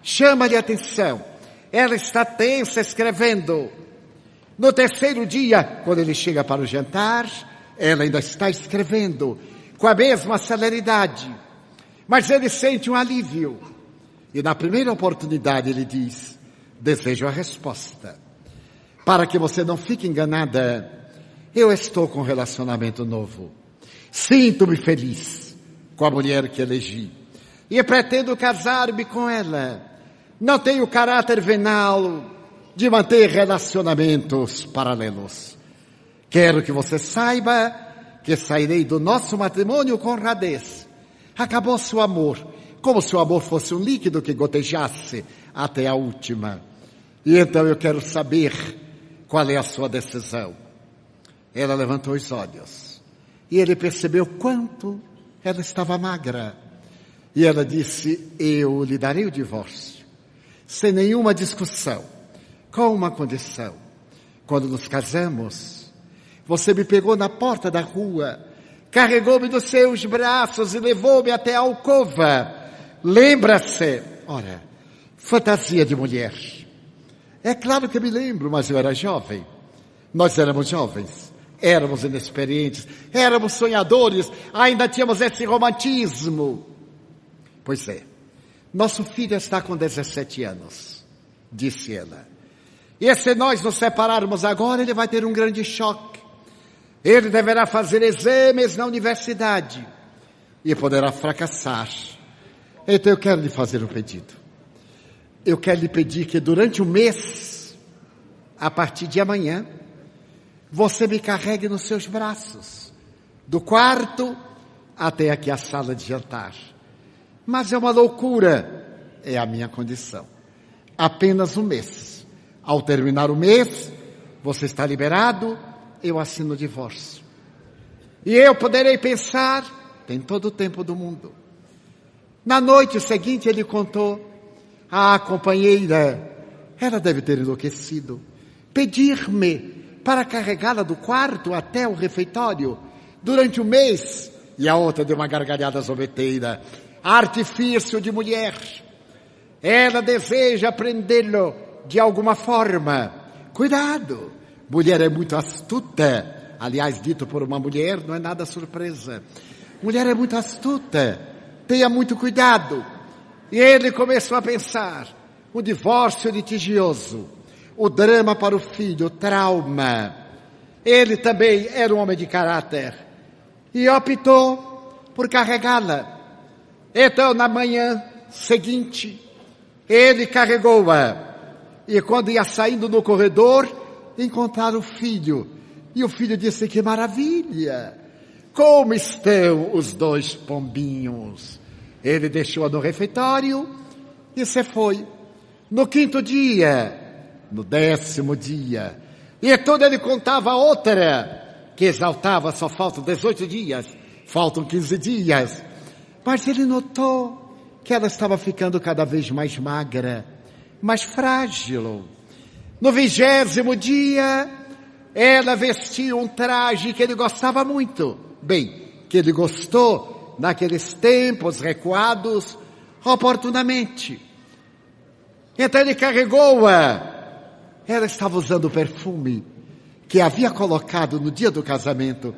Chama-lhe a atenção. Ela está tensa escrevendo. No 3º dia, quando ele chega para o jantar, ela ainda está escrevendo com a mesma celeridade. Mas ele sente um alívio. E na primeira oportunidade ele diz: desejo a resposta. Para que você não fique enganada, eu estou com um relacionamento novo. Sinto-me feliz com a mulher que elegi. E pretendo casar-me com ela. Não tenho caráter venal de manter relacionamentos paralelos. Quero que você saiba que sairei do nosso matrimônio com honradez. Acabou-se o amor. como se o amor fosse um líquido que gotejasse até a última. E então eu quero saber qual é a sua decisão. Ela levantou os olhos e ele percebeu quanto ela estava magra. E ela disse: eu lhe darei o divórcio, sem nenhuma discussão, com uma condição. Quando nos casamos, você me pegou na porta da rua, carregou-me nos seus braços e levou-me até a alcova. Lembra-se? Ora, fantasia de mulher. É claro que me lembro, mas eu era jovem. Nós éramos jovens, éramos inexperientes, éramos sonhadores, ainda tínhamos esse romantismo. Pois é, nosso filho está com 17 anos, disse ela. E se nós nos separarmos agora, ele vai ter um grande choque. Ele deverá fazer exames na universidade e poderá fracassar. Então eu quero lhe fazer um pedido. Eu quero lhe pedir que durante um mês, a partir de amanhã, você me carregue nos seus braços, do quarto até aqui a sala de jantar. Mas é uma loucura, é a minha condição. Apenas um mês. Ao terminar o mês, você está liberado, eu assino o divórcio. E eu poderei pensar, tem todo o tempo do mundo. Na noite seguinte ele contou, a companheira, ela deve ter enlouquecido, pedir-me para carregá-la do quarto até o refeitório durante um mês. E a outra deu uma gargalhada zombeteira. Artifício de mulher. Ela deseja prendê-lo de alguma forma. Cuidado, mulher é muito astuta. Aliás, dito por uma mulher, não é nada surpresa. Mulher é muito astuta, tenha muito cuidado. E ele começou a pensar, o divórcio litigioso, o drama para o filho, o trauma. Ele também era um homem de caráter e optou por carregá-la. Então, na manhã seguinte, ele carregou-a. E quando ia saindo no corredor, encontraram o filho. E o filho disse, que maravilha! Como estão os dois pombinhos? Ele deixou-a no refeitório e se foi. No 5º dia, no 10º dia, e tudo ele contava a outra, que exaltava, só faltam 18 dias, faltam 15 dias. Mas ele notou que ela estava ficando cada vez mais magra, mais frágil. No 20º dia, ela vestiu um traje que ele gostava muito. Bem, que ele gostou naqueles tempos recuados, oportunamente. Então ele carregou-a. Ela estava usando o perfume que havia colocado no dia do casamento.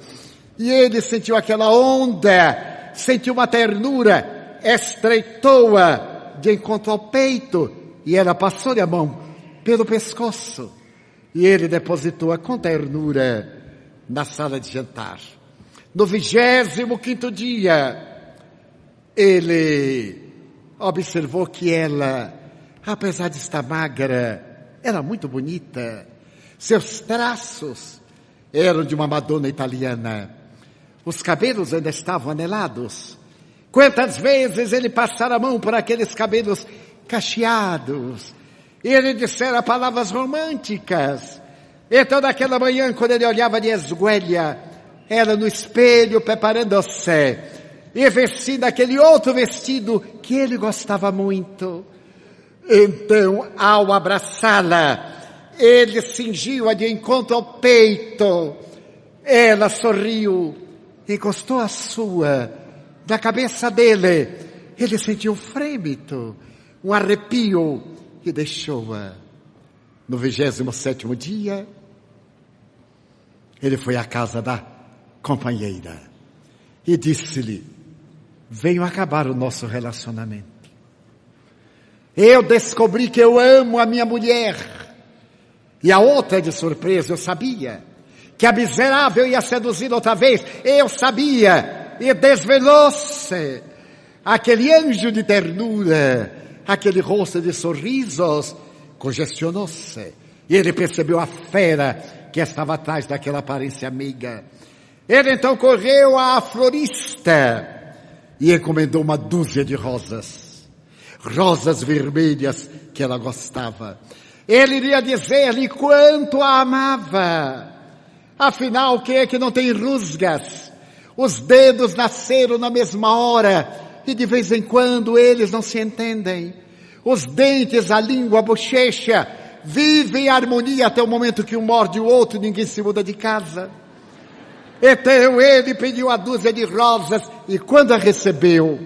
E ele sentiu aquela onda, sentiu uma ternura, estreitou-a de encontro ao peito. E ela passou-lhe a mão pelo pescoço. E ele depositou-a com ternura na sala de jantar. No 25º dia, ele observou que ela, apesar de estar magra, era muito bonita. Seus traços eram de uma Madonna italiana. Os cabelos ainda estavam anelados. Quantas vezes ele passara a mão por aqueles cabelos cacheados. E ele dissera palavras românticas. Então, naquela manhã, quando ele olhava de esguelha, ela no espelho preparando-se e vestindo aquele outro vestido que ele gostava muito. Então, ao abraçá-la, ele cingiu-a de encontro ao peito. Ela sorriu, encostou a sua na cabeça dele. Ele sentiu um frêmito, um arrepio e deixou-a. No 27º dia, ele foi à casa da companheira e disse-lhe, venho acabar o nosso relacionamento. Eu descobri que eu amo a minha mulher. E a outra, de surpresa, eu sabia que a miserável ia seduzir outra vez. Eu sabia. E desvelou-se aquele anjo de ternura, aquele rosto de sorrisos, congestionou-se. E ele percebeu a fera que estava atrás daquela aparência amiga. Ele então correu à florista e encomendou uma dúzia de rosas vermelhas que ela gostava. Ele iria dizer-lhe quanto a amava. Afinal, quem é que não tem rusgas? Os dedos nasceram na mesma hora e de vez em quando eles não se entendem. Os dentes, a língua, a bochecha vivem em harmonia até o momento que um morde o outro e ninguém se muda de casa. Então ele pediu a dúzia de rosas e quando a recebeu,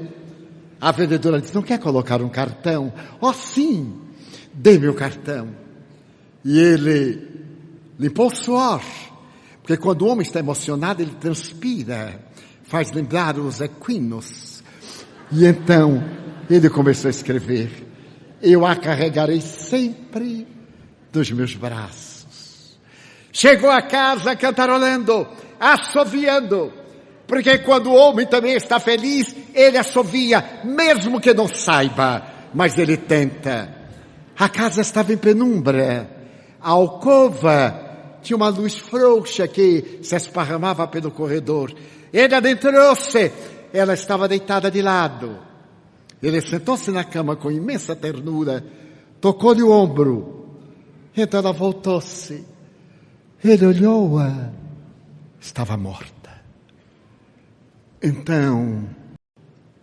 a vendedora disse: não quer colocar um cartão? Oh, sim, dê-me o cartão. E ele limpou o suor, porque quando o homem está emocionado, ele transpira, faz lembrar os equinos. E então ele começou a escrever: eu a carregarei sempre dos meus braços. Chegou a casa cantarolando, assoviando, porque quando o homem também está feliz, ele assovia, mesmo que não saiba, mas ele tenta. A casa estava em penumbra, a alcova tinha uma luz frouxa que se esparramava pelo corredor. Ele adentrou-se, ela estava deitada de lado. Ele sentou-se na cama com imensa ternura, tocou-lhe o ombro. Então ela voltou-se. Ele olhou-a. Estava morta. Então,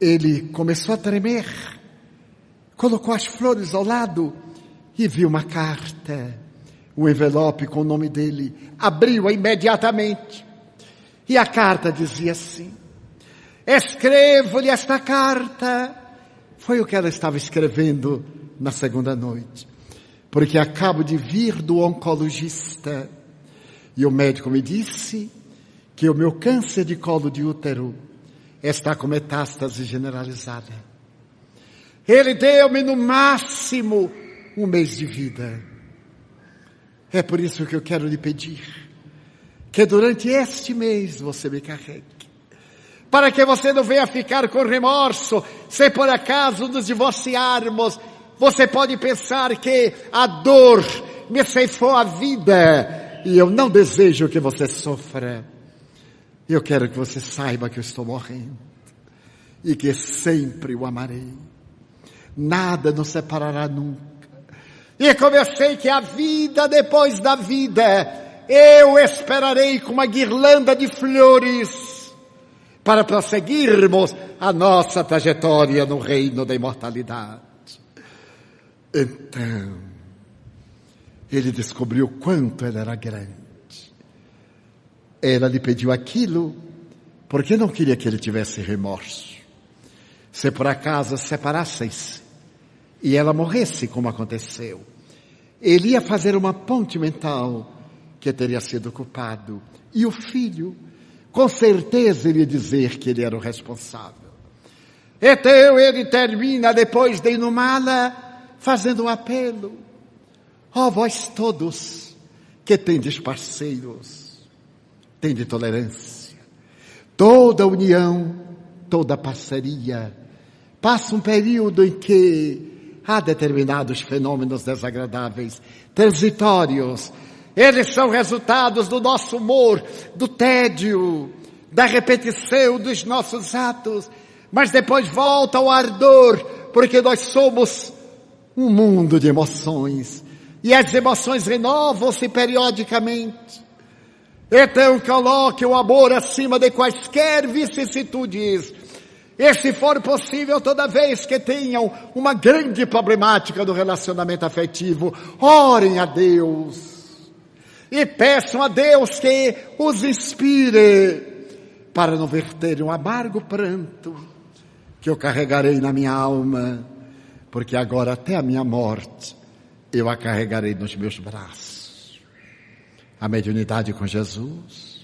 ele começou a tremer. Colocou as flores ao lado e viu uma carta. Um envelope com o nome dele. Abriu-a imediatamente. E a carta dizia assim: escrevo-lhe esta carta. Foi o que ela estava escrevendo na segunda noite. Porque acabo de vir do oncologista e o médico me disse que o meu câncer de colo de útero está com metástase generalizada. Ele deu-me no máximo 1 mês de vida. É por isso que eu quero lhe pedir que durante este mês você me carregue. Para que você não venha ficar com remorso se por acaso nos divorciarmos. Você pode pensar que a dor me ceifou a vida e eu não desejo que você sofra. Eu quero que você saiba que eu estou morrendo e que sempre o amarei. Nada nos separará nunca. E como eu sei que a vida depois da vida, eu esperarei com uma guirlanda de flores para prosseguirmos a nossa trajetória no reino da imortalidade. Então, ele descobriu quanto ela era grande. Ela lhe pediu aquilo porque não queria que ele tivesse remorso. Se por acaso separassem-se e ela morresse como aconteceu, ele ia fazer uma ponte mental que teria sido culpado. E o filho, com certeza, iria dizer que ele era o responsável. Então ele termina, depois de inumá-la, fazendo um apelo: ó vós todos que tendes parceiros, tende tolerância. Toda união, toda parceria passa um período em que há determinados fenômenos desagradáveis, transitórios. Eles são resultados do nosso humor, do tédio, da repetição dos nossos atos, mas depois volta ao ardor, porque nós somos um mundo de emoções, e as emoções renovam-se periodicamente. Então coloque o amor acima de quaisquer vicissitudes, e se for possível, toda vez que tenham uma grande problemática no relacionamento afetivo, orem a Deus, e peçam a Deus que os inspire, para não verterem um amargo pranto, que eu carregarei na minha alma, porque agora até a minha morte eu a carregarei nos meus braços. A mediunidade com Jesus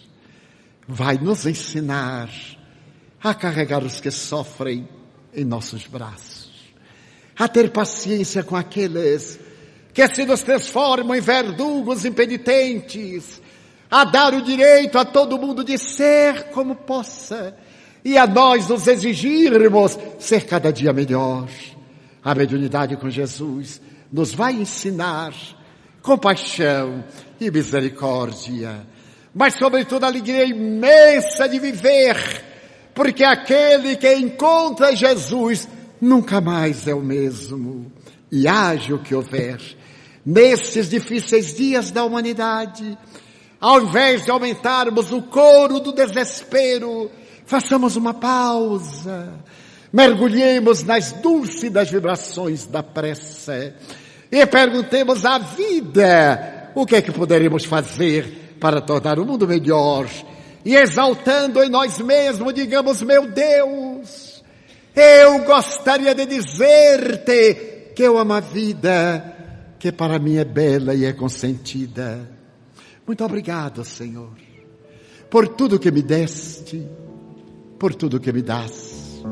vai nos ensinar a carregar os que sofrem em nossos braços, a ter paciência com aqueles que se nos transformam em verdugos impenitentes, a dar o direito a todo mundo de ser como possa, e a nós nos exigirmos ser cada dia melhor. A mediunidade com Jesus nos vai ensinar compaixão e misericórdia, mas sobretudo a alegria imensa de viver, porque aquele que encontra Jesus nunca mais é o mesmo. E haja o que houver, nesses difíceis dias da humanidade, ao invés de aumentarmos o coro do desespero, façamos uma pausa, mergulhemos nas dúlcidas vibrações da prece e perguntemos à vida o que é que poderemos fazer para tornar o mundo melhor. E exaltando em nós mesmos, digamos: meu Deus, eu gostaria de dizer-te que eu amo a vida, que para mim é bela e é consentida. Muito obrigado, Senhor, por tudo que me deste, por tudo que me dás.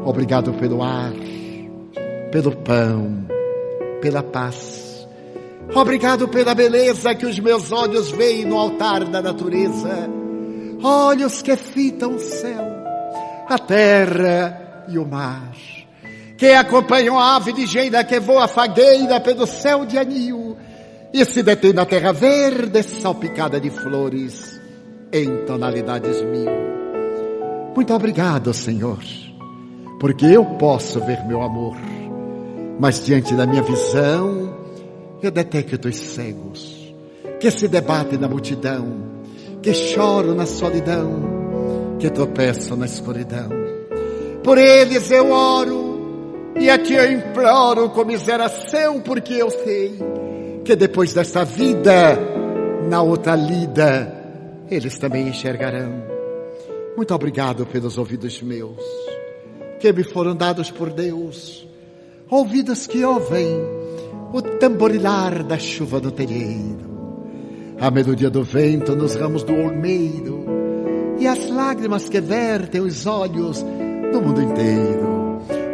Obrigado pelo ar, pelo pão, pela paz. Obrigado pela beleza que os meus olhos veem no altar da natureza. Olhos que fitam o céu, a terra e o mar, que acompanham a ave ligeira que voa fagueira pelo céu de anil e se detém na terra verde salpicada de flores em tonalidades mil. Muito obrigado, Senhor, porque eu posso ver meu amor, mas diante da minha visão eu detecto os cegos que se debatem na multidão, que choram na solidão, que tropeçam na escuridão. Por eles eu oro e a ti eu imploro comiseração, porque eu sei que depois desta vida, na outra lida, eles também enxergarão. Muito obrigado pelos ouvidos meus, que me foram dados por Deus, ouvidos que ouvem o tamborilar da chuva no telheiro, a melodia do vento nos ramos do olmeiro e as lágrimas que vertem os olhos do mundo inteiro.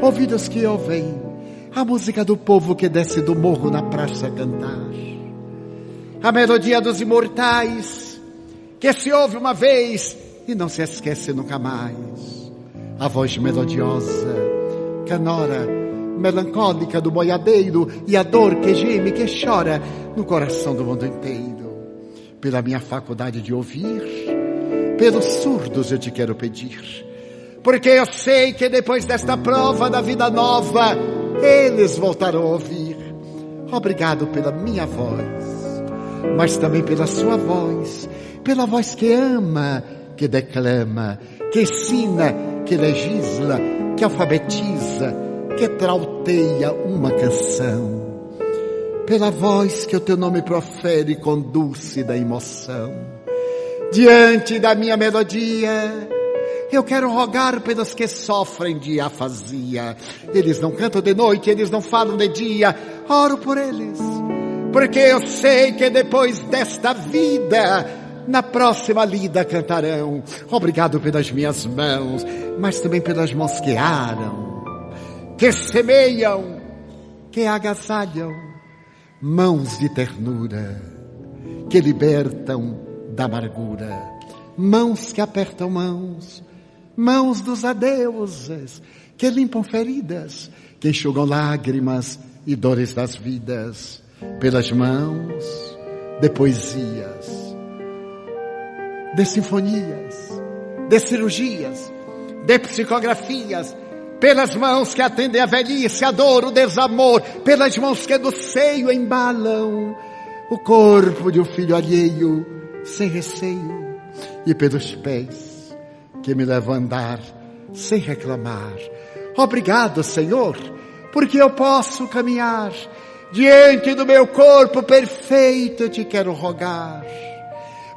Ouvidos que ouvem a música do povo que desce do morro na praça a cantar, a melodia dos imortais que se ouve uma vez e não se esquece nunca mais, a voz melodiosa, canora, melancólica do boiadeiro e a dor que geme, que chora no coração do mundo inteiro. Pela minha faculdade de ouvir, pelos surdos eu te quero pedir, porque eu sei que depois desta prova da vida nova, eles voltarão a ouvir. Obrigado pela minha voz, mas também pela sua voz, pela voz que ama, que declama, que ensina, que legisla, que alfabetiza, que trauteia uma canção. Pela voz que o teu nome profere com dúlcida emoção. Diante da minha melodia, eu quero rogar pelos que sofrem de afasia. Eles não cantam de noite, eles não falam de dia. Oro por eles, porque eu sei que depois desta vida, na próxima lida cantarão. Obrigado pelas minhas mãos, mas também pelas mãos que aram, que semeiam, que agasalham. Mãos de ternura, que libertam da amargura. Mãos que apertam mãos, mãos dos adeuses, que limpam feridas, que enxugam lágrimas e dores das vidas. Pelas mãos de poesias, de sinfonias, de cirurgias, de psicografias, pelas mãos que atendem a velhice, a dor, o desamor, pelas mãos que do seio embalam o corpo de um filho alheio, sem receio, e pelos pés que me levam a andar sem reclamar. Obrigado, Senhor, porque eu posso caminhar diante do meu corpo perfeito. Eu te quero rogar,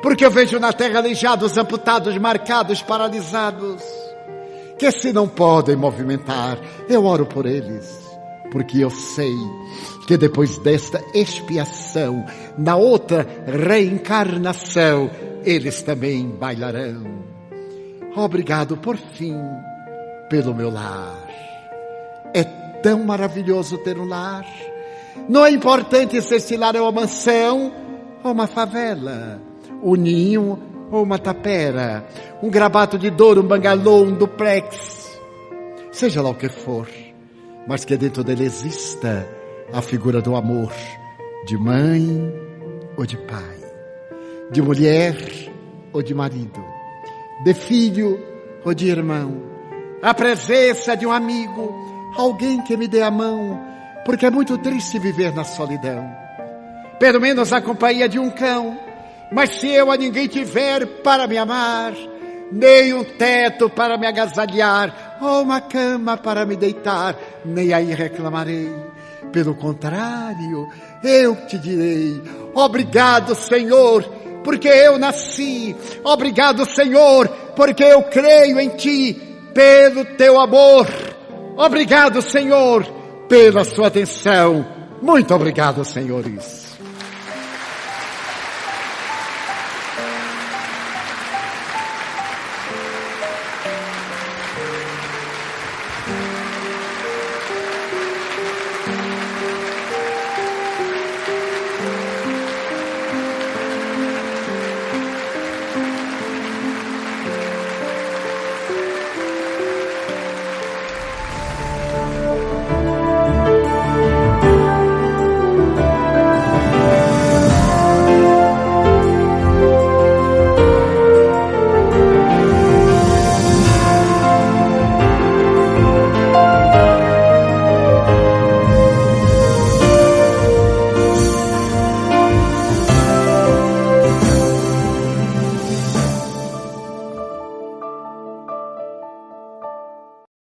porque eu vejo na terra aleijados, amputados, marcados, paralisados, que se não podem movimentar. Eu oro por eles, porque eu sei que depois desta expiação, na outra reencarnação, eles também bailarão. Obrigado, por fim, pelo meu lar. É tão maravilhoso ter um lar. Não é importante se esse lar é uma mansão ou uma favela, um ninho ou uma tapera, um gravato de Douro, um bangalô, um duplex, seja lá o que for, mas que dentro dele exista a figura do amor, de mãe ou de pai, de mulher ou de marido, de filho oh dia irmão, a presença de um amigo, alguém que me dê a mão, porque é muito triste viver na solidão. Pelo menos a companhia de um cão, mas se eu a ninguém tiver para me amar, nem um teto para me agasalhar, ou uma cama para me deitar, nem aí reclamarei. Pelo contrário, eu te direi: obrigado, Senhor, porque eu nasci. Obrigado, Senhor, porque eu creio em Ti, pelo Teu amor. Obrigado, Senhor, pela sua atenção. Muito obrigado, senhores.